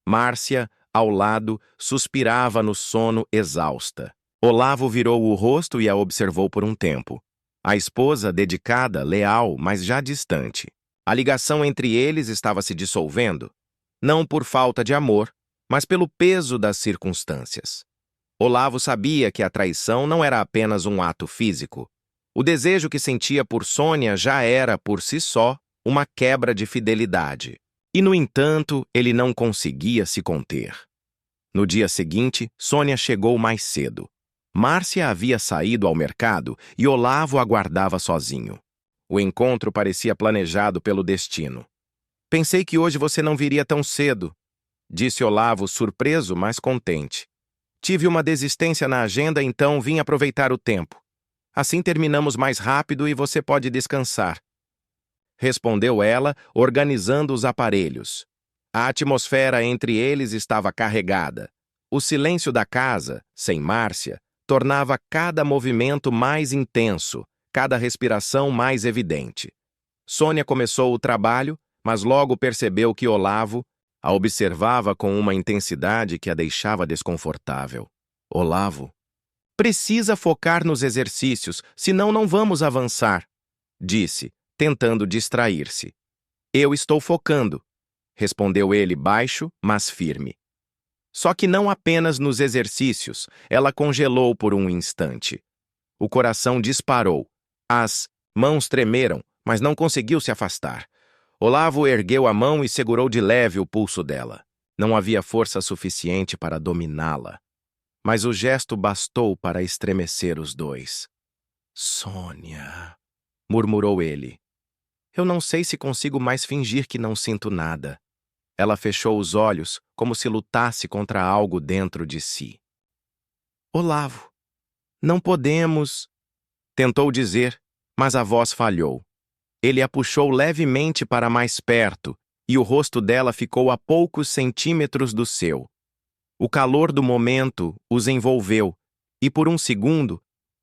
Márcia, ao lado, suspirava no sono exausta. Olavo virou o rosto e a observou por um tempo. A esposa, dedicada, leal, mas já distante. A ligação entre eles estava se dissolvendo, não por falta de amor, mas pelo peso das circunstâncias. Olavo sabia que a traição não era apenas um ato físico. O desejo que sentia por Sônia já era, por si só, uma quebra de fidelidade. E, no entanto, ele não conseguia se conter. No dia seguinte, Sônia chegou mais cedo. Márcia havia saído ao mercado e Olavo aguardava sozinho. O encontro parecia planejado pelo destino. Pensei que hoje você não viria tão cedo, disse Olavo, surpreso, mas contente. Tive uma desistência na agenda, então vim aproveitar o tempo. Assim terminamos mais rápido e você pode descansar. Respondeu ela, organizando os aparelhos. A atmosfera entre eles estava carregada. O silêncio da casa, sem Márcia, tornava cada movimento mais intenso, cada respiração mais evidente. Sônia começou o trabalho, mas logo percebeu que Olavo a observava com uma intensidade que a deixava desconfortável. Olavo, precisa focar nos exercícios, senão não vamos avançar, disse, tentando distrair-se. Eu estou focando, respondeu ele baixo, mas firme. Só que não apenas nos exercícios, ela congelou por um instante. O coração disparou. As mãos tremeram, mas não conseguiu se afastar. Olavo ergueu a mão e segurou de leve o pulso dela. Não havia força suficiente para dominá-la. Mas o gesto bastou para estremecer os dois. Sônia, murmurou ele. Eu não sei se consigo mais fingir que não sinto nada. Ela fechou os olhos, como se lutasse contra algo dentro de si. Olavo, não podemos... Tentou dizer, mas a voz falhou. Ele a puxou levemente para mais perto, e o rosto dela ficou a poucos centímetros do seu. O calor do momento os envolveu, e por um segundo,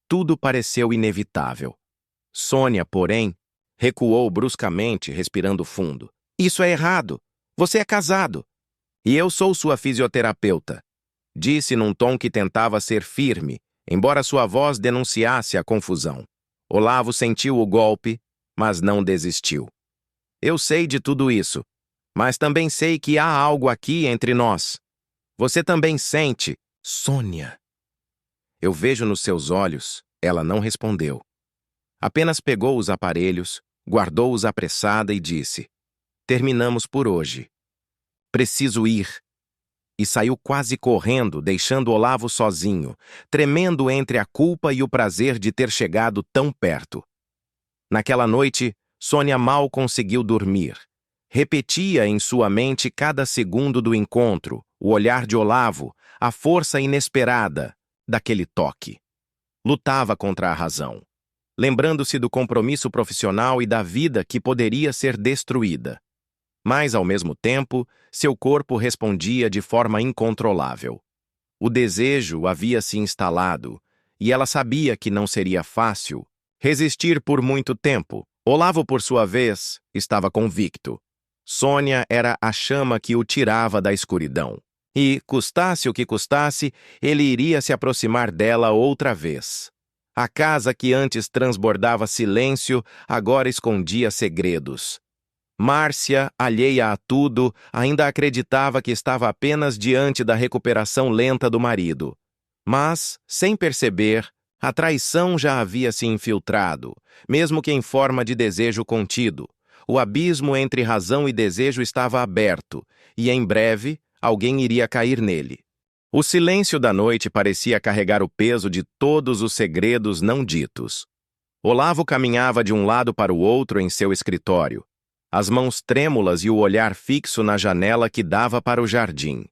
tudo pareceu inevitável. Sônia, porém, recuou bruscamente, respirando fundo. Isso é errado. Você é casado. E eu sou sua fisioterapeuta, disse num tom que tentava ser firme, embora sua voz denunciasse a confusão. Olavo sentiu o golpe, mas não desistiu. Eu sei de tudo isso, mas também sei que há algo aqui entre nós. Você também sente, Sônia. Eu vejo nos seus olhos, ela não respondeu. Apenas pegou os aparelhos, guardou-os apressada e disse: Terminamos por hoje. Preciso ir. E saiu quase correndo, deixando Olavo sozinho, tremendo entre a culpa e o prazer de ter chegado tão perto. Naquela noite, Sônia mal conseguiu dormir. Repetia em sua mente cada segundo do encontro, o olhar de Olavo, a força inesperada daquele toque. Lutava contra a razão, lembrando-se do compromisso profissional e da vida que poderia ser destruída. Mas, ao mesmo tempo, seu corpo respondia de forma incontrolável. O desejo havia se instalado, e ela sabia que não seria fácil resistir por muito tempo. Olavo, por sua vez, estava convicto. Sônia era a chama que o tirava da escuridão. E, custasse o que custasse, ele iria se aproximar dela outra vez. A casa que antes transbordava silêncio, agora escondia segredos. Márcia, alheia a tudo, ainda acreditava que estava apenas diante da recuperação lenta do marido. Mas, sem perceber, a traição já havia se infiltrado, mesmo que em forma de desejo contido. O abismo entre razão e desejo estava aberto, e em breve alguém iria cair nele. O silêncio da noite parecia carregar o peso de todos os segredos não ditos. Olavo caminhava de um lado para o outro em seu escritório, as mãos trêmulas e o olhar fixo na janela que dava para o jardim.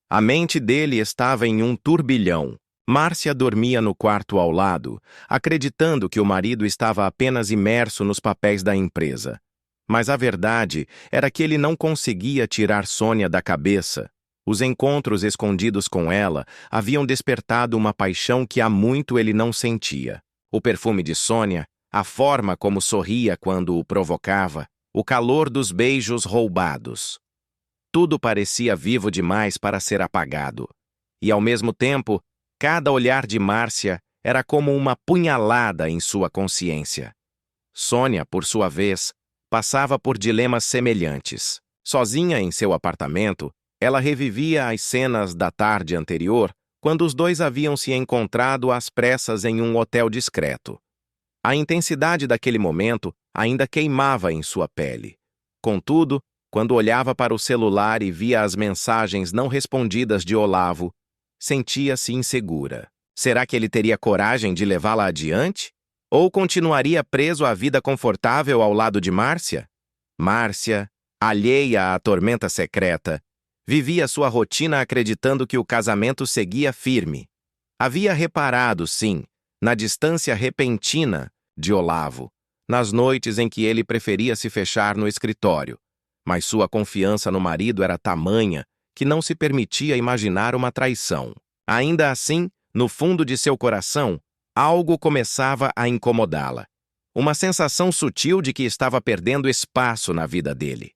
A mente dele estava em um turbilhão. Márcia dormia no quarto ao lado, acreditando que o marido estava apenas imerso nos papéis da empresa. Mas a verdade era que ele não conseguia tirar Sônia da cabeça. Os encontros escondidos com ela haviam despertado uma paixão que há muito ele não sentia. O perfume de Sônia, a forma como sorria quando o provocava, o calor dos beijos roubados. Tudo parecia vivo demais para ser apagado. E, ao mesmo tempo, cada olhar de Márcia era como uma punhalada em sua consciência. Sônia, por sua vez, passava por dilemas semelhantes. Sozinha em seu apartamento, ela revivia as cenas da tarde anterior, quando os dois haviam se encontrado às pressas em um hotel discreto. A intensidade daquele momento ainda queimava em sua pele. Contudo, quando olhava para o celular e via as mensagens não respondidas de Olavo, sentia-se insegura. Será que ele teria coragem de levá-la adiante? Ou continuaria preso à vida confortável ao lado de Márcia? Márcia, alheia à tormenta secreta, vivia sua rotina acreditando que o casamento seguia firme. Havia reparado, sim, na distância repentina de Olavo, nas noites em que ele preferia se fechar no escritório. Mas sua confiança no marido era tamanha que não se permitia imaginar uma traição. Ainda assim, no fundo de seu coração, algo começava a incomodá-la. Uma sensação sutil de que estava perdendo espaço na vida dele.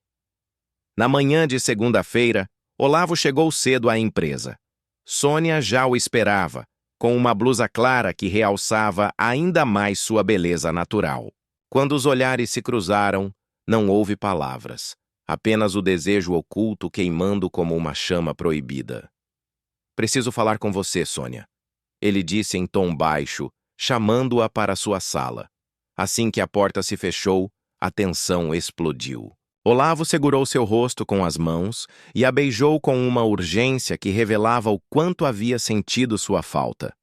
Na manhã de segunda-feira, Olavo chegou cedo à empresa. Sônia já o esperava, com uma blusa clara que realçava ainda mais sua beleza natural. Quando os olhares se cruzaram, não houve palavras, apenas o desejo oculto queimando como uma chama proibida. "Preciso falar com você, Sônia", ele disse em tom baixo, chamando-a para sua sala. Assim que a porta se fechou, a tensão explodiu. Olavo segurou seu rosto com as mãos e a beijou com uma urgência que revelava o quanto havia sentido sua falta.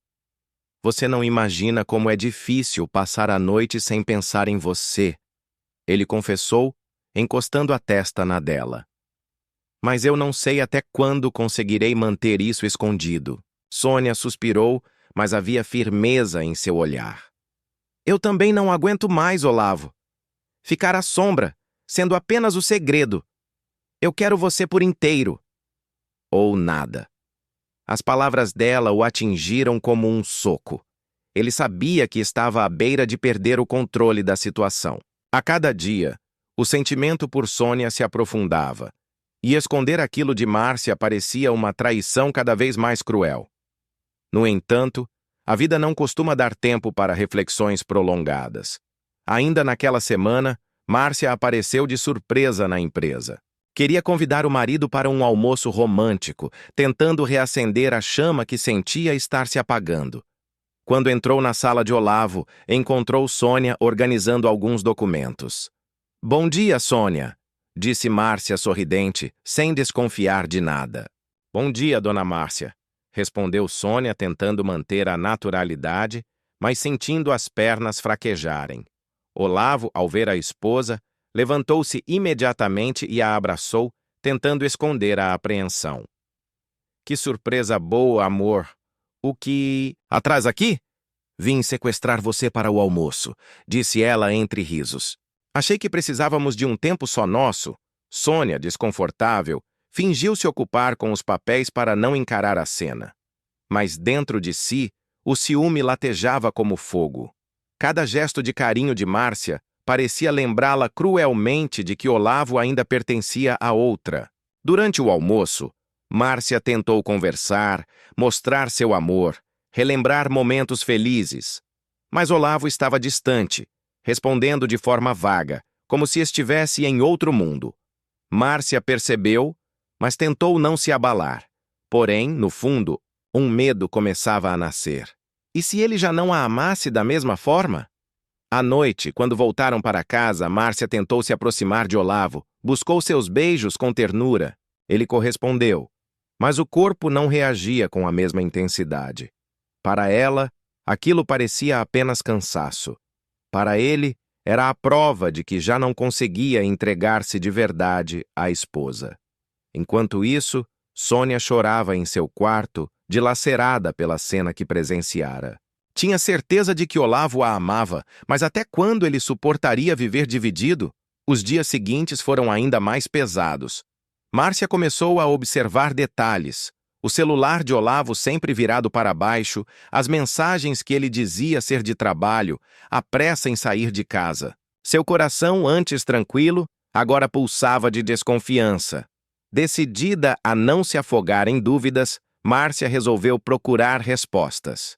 "Você não imagina como é difícil passar a noite sem pensar em você", ele confessou, encostando a testa na dela. "Mas eu não sei até quando conseguirei manter isso escondido." Sônia suspirou, mas havia firmeza em seu olhar. "Eu também não aguento mais, Olavo. Ficar à sombra, sendo apenas o segredo. Eu quero você por inteiro." Ou nada. As palavras dela o atingiram como um soco. Ele sabia que estava à beira de perder o controle da situação. A cada dia, o sentimento por Sônia se aprofundava, e esconder aquilo de Márcia parecia uma traição cada vez mais cruel. No entanto, a vida não costuma dar tempo para reflexões prolongadas. Ainda naquela semana, Márcia apareceu de surpresa na empresa. Queria convidar o marido para um almoço romântico, tentando reacender a chama que sentia estar se apagando. Quando entrou na sala de Olavo, encontrou Sônia organizando alguns documentos. "Bom dia, Sônia", disse Márcia sorridente, sem desconfiar de nada. Bom dia, dona Márcia, respondeu Sônia tentando manter a naturalidade, mas sentindo as pernas fraquejarem. Olavo, ao ver a esposa, levantou-se imediatamente e a abraçou, tentando esconder a apreensão. Que surpresa boa, amor! O que... Atrás aqui? Vim sequestrar você para o almoço, disse ela entre risos. Achei que precisávamos de um tempo só nosso. Sônia, desconfortável, fingiu se ocupar com os papéis para não encarar a cena. Mas dentro de si, o ciúme latejava como fogo. Cada gesto de carinho de Márcia parecia lembrá-la cruelmente de que Olavo ainda pertencia a outra. Durante o almoço, Márcia tentou conversar, mostrar seu amor, relembrar momentos felizes. Mas Olavo estava distante, respondendo de forma vaga, como se estivesse em outro mundo. Márcia percebeu, mas tentou não se abalar. Porém, no fundo, um medo começava a nascer. E se ele já não a amasse da mesma forma? À noite, quando voltaram para casa, Márcia tentou se aproximar de Olavo, buscou seus beijos com ternura. Ele correspondeu, mas o corpo não reagia com a mesma intensidade. Para ela, aquilo parecia apenas cansaço. Para ele, era a prova de que já não conseguia entregar-se de verdade à esposa. Enquanto isso, Sônia chorava em seu quarto, dilacerada pela cena que presenciara. Tinha certeza de que Olavo a amava, mas até quando ele suportaria viver dividido? Os dias seguintes foram ainda mais pesados. Márcia começou a observar detalhes. O celular de Olavo sempre virado para baixo, as mensagens que ele dizia ser de trabalho, a pressa em sair de casa. Seu coração, antes tranquilo, agora pulsava de desconfiança. Decidida a não se afogar em dúvidas, Márcia resolveu procurar respostas.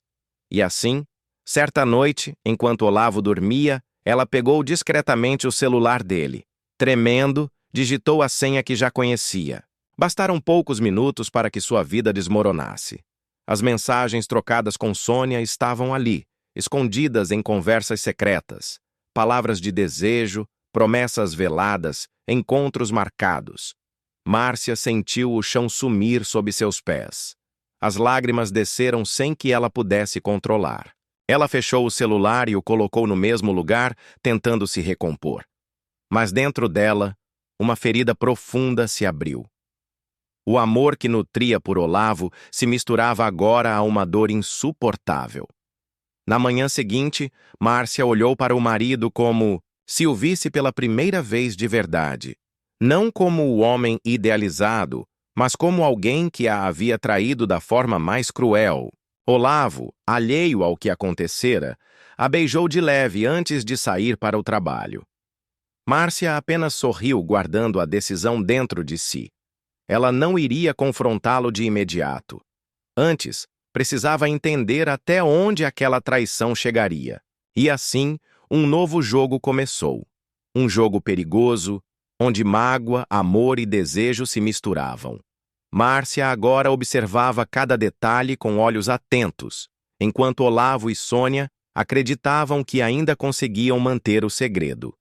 E assim, certa noite, enquanto Olavo dormia, ela pegou discretamente o celular dele. Tremendo, digitou a senha que já conhecia. Bastaram poucos minutos para que sua vida desmoronasse. As mensagens trocadas com Sônia estavam ali, escondidas em conversas secretas. Palavras de desejo, promessas veladas, encontros marcados. Márcia sentiu o chão sumir sob seus pés. As lágrimas desceram sem que ela pudesse controlar. Ela fechou o celular e o colocou no mesmo lugar, tentando se recompor. Mas dentro dela, uma ferida profunda se abriu. O amor que nutria por Olavo se misturava agora a uma dor insuportável. Na manhã seguinte, Márcia olhou para o marido como se o visse pela primeira vez de verdade. Não como o homem idealizado, mas como alguém que a havia traído da forma mais cruel. Olavo, alheio ao que acontecera, a beijou de leve antes de sair para o trabalho. Márcia apenas sorriu, guardando a decisão dentro de si. Ela não iria confrontá-lo de imediato. Antes, precisava entender até onde aquela traição chegaria. E assim, um novo jogo começou. Um jogo perigoso, onde mágoa, amor e desejo se misturavam. Márcia agora observava cada detalhe com olhos atentos, enquanto Olavo e Sônia acreditavam que ainda conseguiam manter o segredo.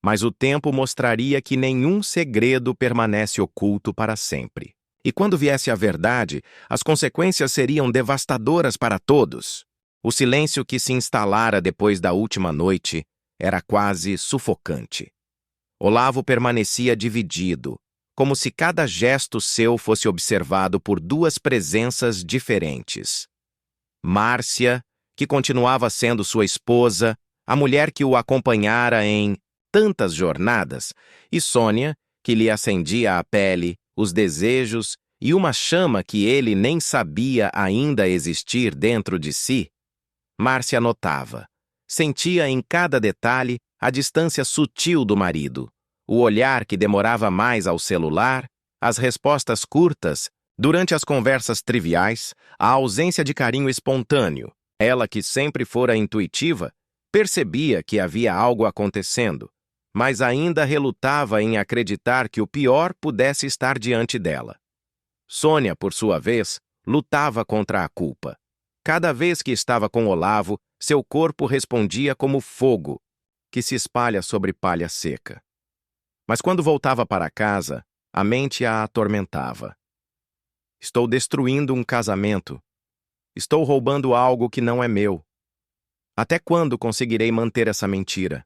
Mas o tempo mostraria que nenhum segredo permanece oculto para sempre. E quando viesse a verdade, as consequências seriam devastadoras para todos. O silêncio que se instalara depois da última noite era quase sufocante. Olavo permanecia dividido, como se cada gesto seu fosse observado por duas presenças diferentes. Márcia, que continuava sendo sua esposa, a mulher que o acompanhara em tantas jornadas, e Sônia, que lhe acendia a pele, os desejos e uma chama que ele nem sabia ainda existir dentro de si. Márcia notava, sentia em cada detalhe a distância sutil do marido, o olhar que demorava mais ao celular, as respostas curtas, durante as conversas triviais, a ausência de carinho espontâneo. Ela, que sempre fora intuitiva, percebia que havia algo acontecendo, mas ainda relutava em acreditar que o pior pudesse estar diante dela. Sônia, por sua vez, lutava contra a culpa. Cada vez que estava com Olavo, seu corpo respondia como fogo, que se espalha sobre palha seca. Mas quando voltava para casa, a mente a atormentava. Estou destruindo um casamento. Estou roubando algo que não é meu. Até quando conseguirei manter essa mentira?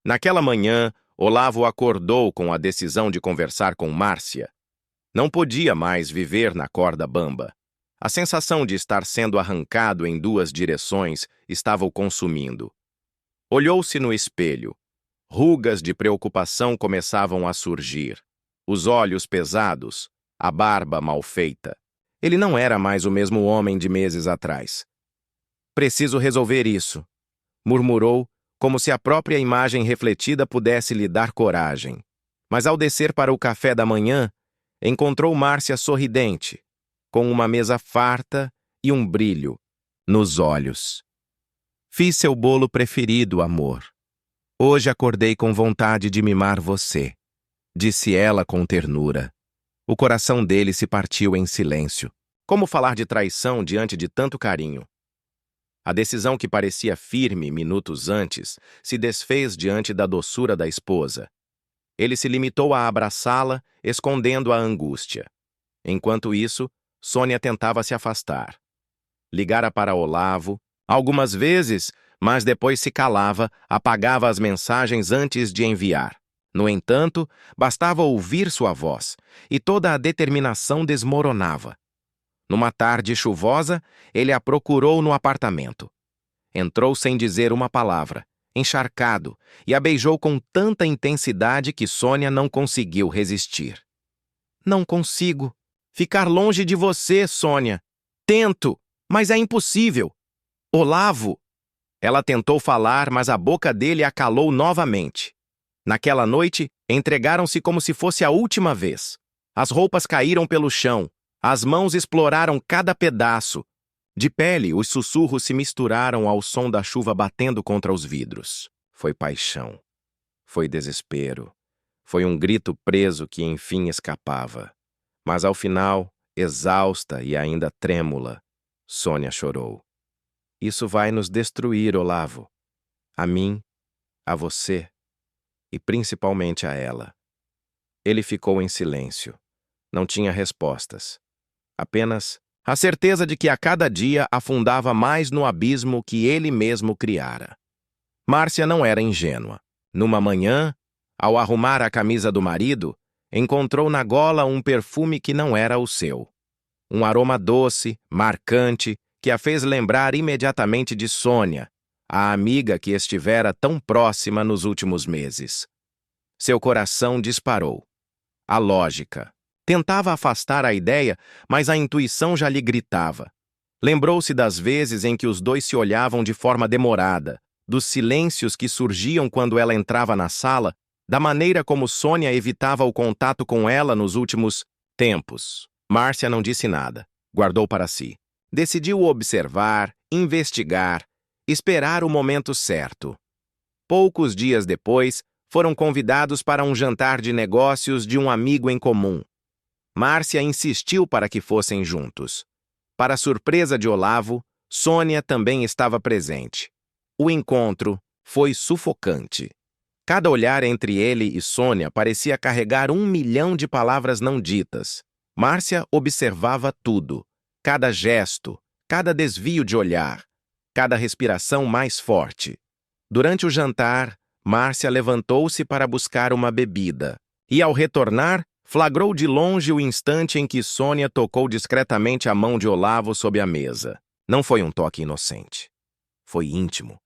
Naquela manhã, Olavo acordou com a decisão de conversar com Márcia. Não podia mais viver na corda bamba. A sensação de estar sendo arrancado em duas direções estava o consumindo. Olhou-se no espelho. Rugas de preocupação começavam a surgir. Os olhos pesados, a barba mal feita. Ele não era mais o mesmo homem de meses atrás. Preciso resolver isso, murmurou, como se a própria imagem refletida pudesse lhe dar coragem. Mas ao descer para o café da manhã, encontrou Márcia sorridente, com uma mesa farta e um brilho nos olhos. Fiz seu bolo preferido, amor. Hoje acordei com vontade de mimar você, disse ela com ternura. O coração dele se partiu em silêncio. Como falar de traição diante de tanto carinho? A decisão que parecia firme minutos antes se desfez diante da doçura da esposa. Ele se limitou a abraçá-la, escondendo a angústia. Enquanto isso, Sônia tentava se afastar. Ligara para Olavo, algumas vezes, mas depois se calava, apagava as mensagens antes de enviar. No entanto, bastava ouvir sua voz, e toda a determinação desmoronava. Numa tarde chuvosa, ele a procurou no apartamento. Entrou sem dizer uma palavra, encharcado, e a beijou com tanta intensidade que Sônia não conseguiu resistir. Não consigo. Ficar longe de você, Sônia. Tento, mas é impossível. Olavo! Ela tentou falar, mas a boca dele a calou novamente. Naquela noite, entregaram-se como se fosse a última vez. As roupas caíram pelo chão. As mãos exploraram cada pedaço. De pele, os sussurros se misturaram ao som da chuva batendo contra os vidros. Foi paixão. Foi desespero. Foi um grito preso que enfim escapava. Mas ao final, exausta e ainda trêmula, Sônia chorou. Isso vai nos destruir, Olavo. A mim, a você e principalmente a ela. Ele ficou em silêncio. Não tinha respostas. Apenas a certeza de que a cada dia afundava mais no abismo que ele mesmo criara. Márcia não era ingênua. Numa manhã, ao arrumar a camisa do marido, encontrou na gola um perfume que não era o seu. Um aroma doce, marcante, que a fez lembrar imediatamente de Sônia, a amiga que estivera tão próxima nos últimos meses. Seu coração disparou. A lógica. Tentava afastar a ideia, mas a intuição já lhe gritava. Lembrou-se das vezes em que os dois se olhavam de forma demorada, dos silêncios que surgiam quando ela entrava na sala, da maneira como Sônia evitava o contato com ela nos últimos tempos. Márcia não disse nada, guardou para si. Decidiu observar, investigar, esperar o momento certo. Poucos dias depois, foram convidados para um jantar de negócios de um amigo em comum. Márcia insistiu para que fossem juntos. Para surpresa de Olavo, Sônia também estava presente. O encontro foi sufocante. Cada olhar entre ele e Sônia parecia carregar 1 milhão de palavras não ditas. Márcia observava tudo, cada gesto, cada desvio de olhar, cada respiração mais forte. Durante o jantar, Márcia levantou-se para buscar uma bebida, e ao retornar, flagrou de longe o instante em que Sônia tocou discretamente a mão de Olavo sob a mesa. Não foi um toque inocente. Foi íntimo,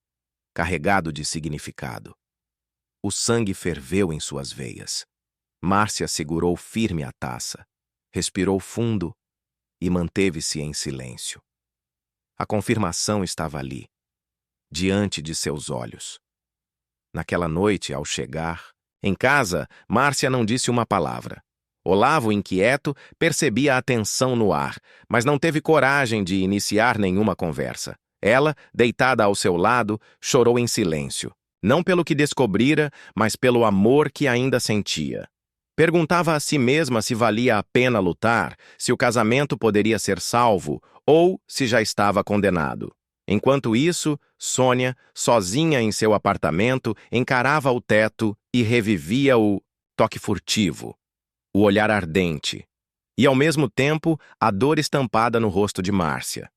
carregado de significado. O sangue ferveu em suas veias. Márcia segurou firme a taça, respirou fundo e manteve-se em silêncio. A confirmação estava ali, diante de seus olhos. Naquela noite, ao chegar, em casa, Márcia não disse uma palavra. Olavo, inquieto, percebia a tensão no ar, mas não teve coragem de iniciar nenhuma conversa. Ela, deitada ao seu lado, chorou em silêncio, não pelo que descobrira, mas pelo amor que ainda sentia. Perguntava a si mesma se valia a pena lutar, se o casamento poderia ser salvo ou se já estava condenado. Enquanto isso, Sônia, sozinha em seu apartamento, encarava o teto e revivia o toque furtivo, o olhar ardente, e ao mesmo tempo a dor estampada no rosto de Márcia.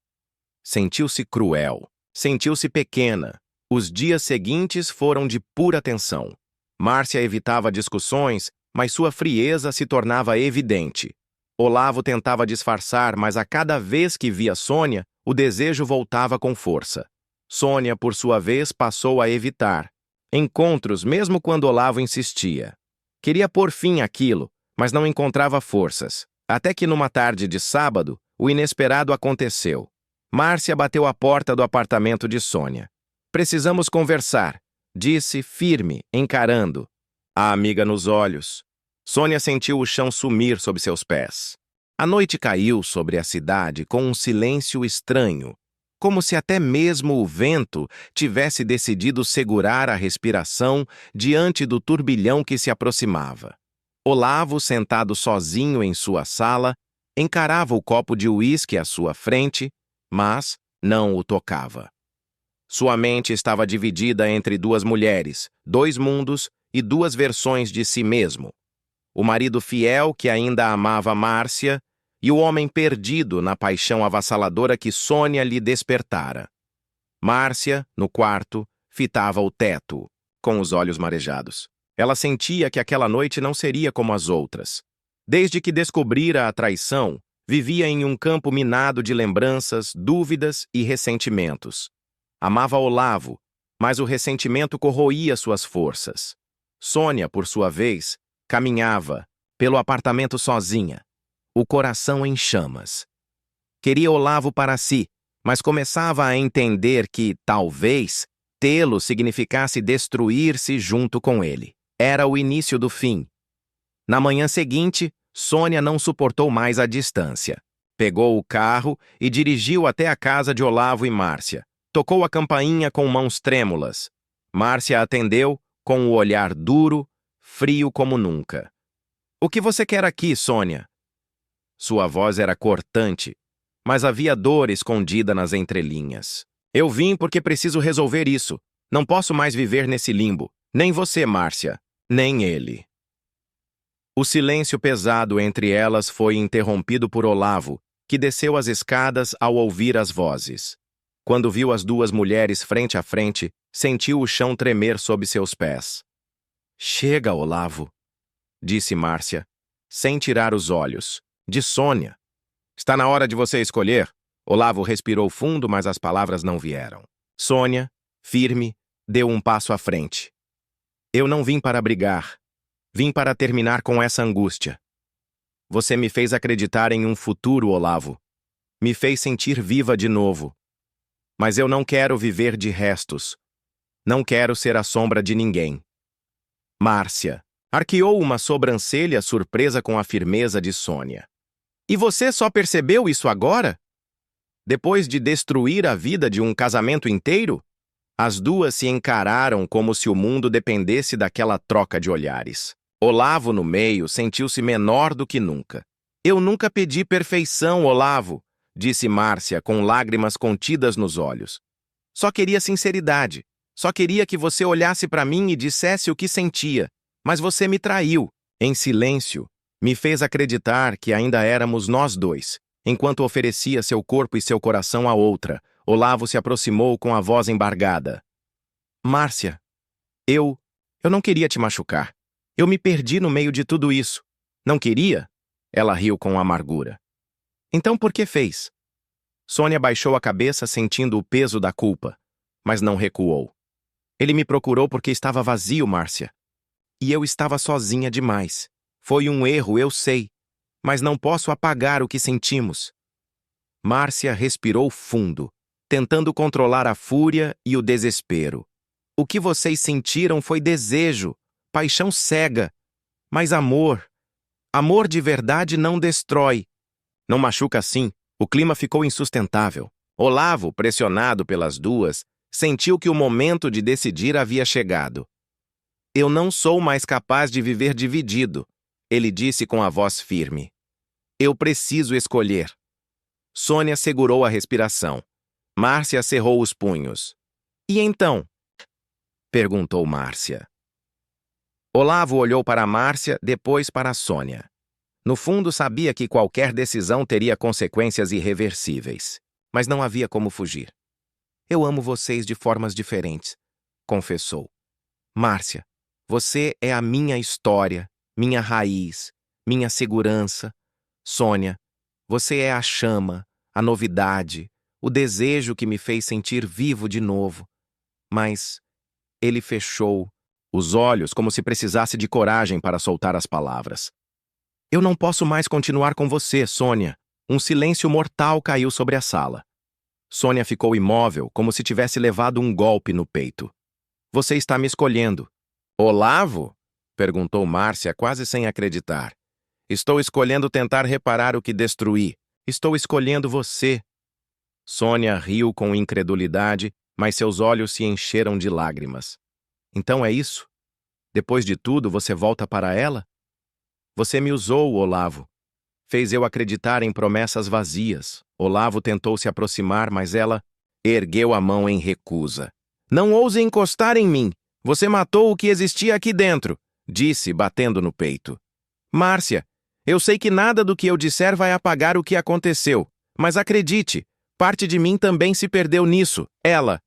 Sentiu-se cruel, sentiu-se pequena. Os dias seguintes foram de pura tensão. Márcia evitava discussões, mas sua frieza se tornava evidente. Olavo tentava disfarçar, mas a cada vez que via Sônia, o desejo voltava com força. Sônia, por sua vez, passou a evitar encontros mesmo quando Olavo insistia. Queria pôr fim àquilo, mas não encontrava forças. Até que numa tarde de sábado, o inesperado aconteceu. Márcia bateu à porta do apartamento de Sônia. "Precisamos conversar", disse, firme, encarando a amiga nos olhos. Sônia sentiu o chão sumir sob seus pés. A noite caiu sobre a cidade com um silêncio estranho, como se até mesmo o vento tivesse decidido segurar a respiração diante do turbilhão que se aproximava. Olavo, sentado sozinho em sua sala, encarava o copo de uísque à sua frente, mas não o tocava. Sua mente estava dividida entre duas mulheres, dois mundos e duas versões de si mesmo. O marido fiel que ainda amava Márcia e o homem perdido na paixão avassaladora que Sônia lhe despertara. Márcia, no quarto, fitava o teto, com os olhos marejados. Ela sentia que aquela noite não seria como as outras. Desde que descobrira a traição, vivia em um campo minado de lembranças, dúvidas e ressentimentos. Amava Olavo, mas o ressentimento corroía suas forças. Sônia, por sua vez, caminhava pelo apartamento sozinha, o coração em chamas. Queria Olavo para si, mas começava a entender que, talvez, tê-lo significasse destruir-se junto com ele. Era o início do fim. Na manhã seguinte, Sônia não suportou mais a distância. Pegou o carro e dirigiu até a casa de Olavo e Márcia. Tocou a campainha com mãos trêmulas. Márcia atendeu com o olhar duro, frio como nunca. "O que você quer aqui, Sônia?" Sua voz era cortante, mas havia dor escondida nas entrelinhas. "Eu vim porque preciso resolver isso. Não posso mais viver nesse limbo. Nem você, Márcia, nem ele." O silêncio pesado entre elas foi interrompido por Olavo, que desceu as escadas ao ouvir as vozes. Quando viu as duas mulheres frente a frente, sentiu o chão tremer sob seus pés. "Chega, Olavo", disse Márcia, sem tirar os olhos, de Sônia. "Está na hora de você escolher." Olavo respirou fundo, mas as palavras não vieram. Sônia, firme, deu um passo à frente. "Eu não vim para brigar. Vim para terminar com essa angústia. Você me fez acreditar em um futuro, Olavo. Me fez sentir viva de novo. Mas eu não quero viver de restos. Não quero ser a sombra de ninguém." Márcia arqueou uma sobrancelha surpresa com a firmeza de Sônia. "E você só percebeu isso agora? Depois de destruir a vida de um casamento inteiro?" As duas se encararam como se o mundo dependesse daquela troca de olhares. Olavo, no meio, sentiu-se menor do que nunca. "Eu nunca pedi perfeição, Olavo", disse Márcia com lágrimas contidas nos olhos. "Só queria sinceridade. Só queria que você olhasse para mim e dissesse o que sentia. Mas você me traiu. Em silêncio, me fez acreditar que ainda éramos nós dois, enquanto oferecia seu corpo e seu coração a outra." Olavo se aproximou com a voz embargada. "Márcia, eu não queria te machucar. Eu me perdi no meio de tudo isso. Não queria?" Ela riu com amargura. "Então por que fez?" Sônia baixou a cabeça sentindo o peso da culpa, mas não recuou. "Ele me procurou porque estava vazio, Márcia. E eu estava sozinha demais. Foi um erro, eu sei, mas não posso apagar o que sentimos." Márcia respirou fundo, tentando controlar a fúria e o desespero. "O que vocês sentiram foi desejo, paixão cega. Mas amor de verdade não destrói." "Não machuca assim." O clima ficou insustentável. Olavo, pressionado pelas duas, sentiu que o momento de decidir havia chegado. "Eu não sou mais capaz de viver dividido", ele disse com a voz firme. "Eu preciso escolher." Sônia segurou a respiração. Márcia cerrou os punhos. "E então?" perguntou Márcia. Olavo olhou para Márcia, depois para Sônia. No fundo, sabia que qualquer decisão teria consequências irreversíveis. Mas não havia como fugir. Eu amo vocês de formas diferentes, confessou. Márcia, você é a minha história, minha raiz, minha segurança. Sônia, você é a chama, a novidade, o desejo que me fez sentir vivo de novo. Mas ele fechou os olhos como se precisasse de coragem para soltar as palavras. Eu não posso mais continuar com você, Sônia. Um silêncio mortal caiu sobre a sala. Sônia ficou imóvel, como se tivesse levado um golpe no peito. Você está me escolhendo. Olavo? Perguntou Márcia, quase sem acreditar. Estou escolhendo tentar reparar o que destruí. Estou escolhendo você. Sônia riu com incredulidade, mas seus olhos se encheram de lágrimas. Então é isso? Depois de tudo, você volta para ela? Você me usou, Olavo. Fez eu acreditar em promessas vazias. Olavo tentou se aproximar, mas ela ergueu a mão em recusa. Não ouse encostar em mim. Você matou o que existia aqui dentro, disse, batendo no peito. Márcia, eu sei que nada do que eu disser vai apagar o que aconteceu, mas acredite, parte de mim também se perdeu nisso. Ela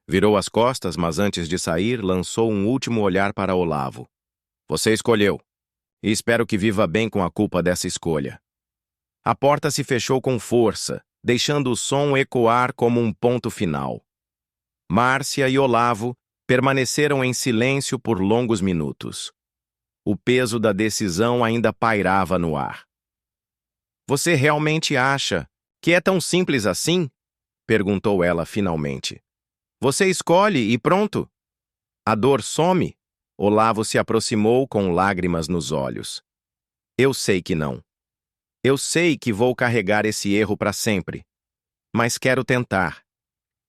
virou as costas, mas antes de sair, lançou um último olhar para Olavo. Você escolheu, e espero que viva bem com a culpa dessa escolha. A porta se fechou com força, deixando o som ecoar como um ponto final. Márcia e Olavo permaneceram em silêncio por longos minutos. O peso da decisão ainda pairava no ar. Você realmente acha que é tão simples assim? Perguntou ela finalmente. Você escolhe e pronto. A dor some? Olavo se aproximou com lágrimas nos olhos. Eu sei que não. Eu sei que vou carregar esse erro para sempre. Mas quero tentar.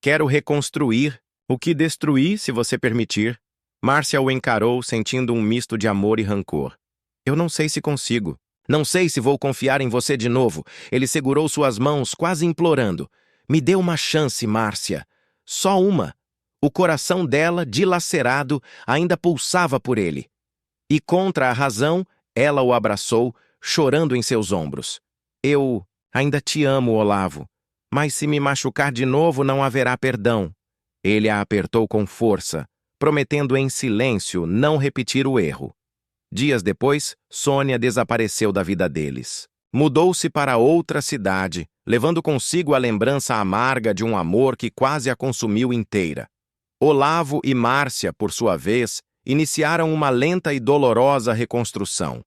Quero reconstruir o que destruí, se você permitir. Márcia o encarou, sentindo um misto de amor e rancor. Eu não sei se consigo. Não sei se vou confiar em você de novo. Ele segurou suas mãos, quase implorando. Me dê uma chance, Márcia. Só uma. O coração dela, dilacerado, ainda pulsava por ele. E contra a razão, ela o abraçou, chorando em seus ombros. Eu ainda te amo, Olavo. Mas se me machucar de novo, não haverá perdão. Ele a apertou com força, prometendo em silêncio não repetir o erro. Dias depois, Sônia desapareceu da vida deles. Mudou-se para outra cidade, levando consigo a lembrança amarga de um amor que quase a consumiu inteira. Olavo e Márcia, por sua vez, iniciaram uma lenta e dolorosa reconstrução.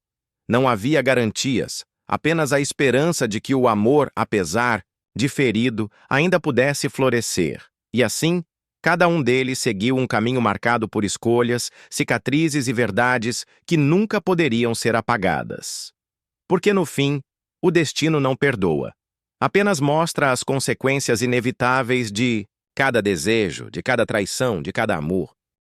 Não havia garantias, apenas a esperança de que o amor, apesar de ferido, ainda pudesse florescer. E assim, cada um deles seguiu um caminho marcado por escolhas, cicatrizes e verdades que nunca poderiam ser apagadas. Porque, no fim, o destino não perdoa. Apenas mostra as consequências inevitáveis de cada desejo, de cada traição, de cada amor.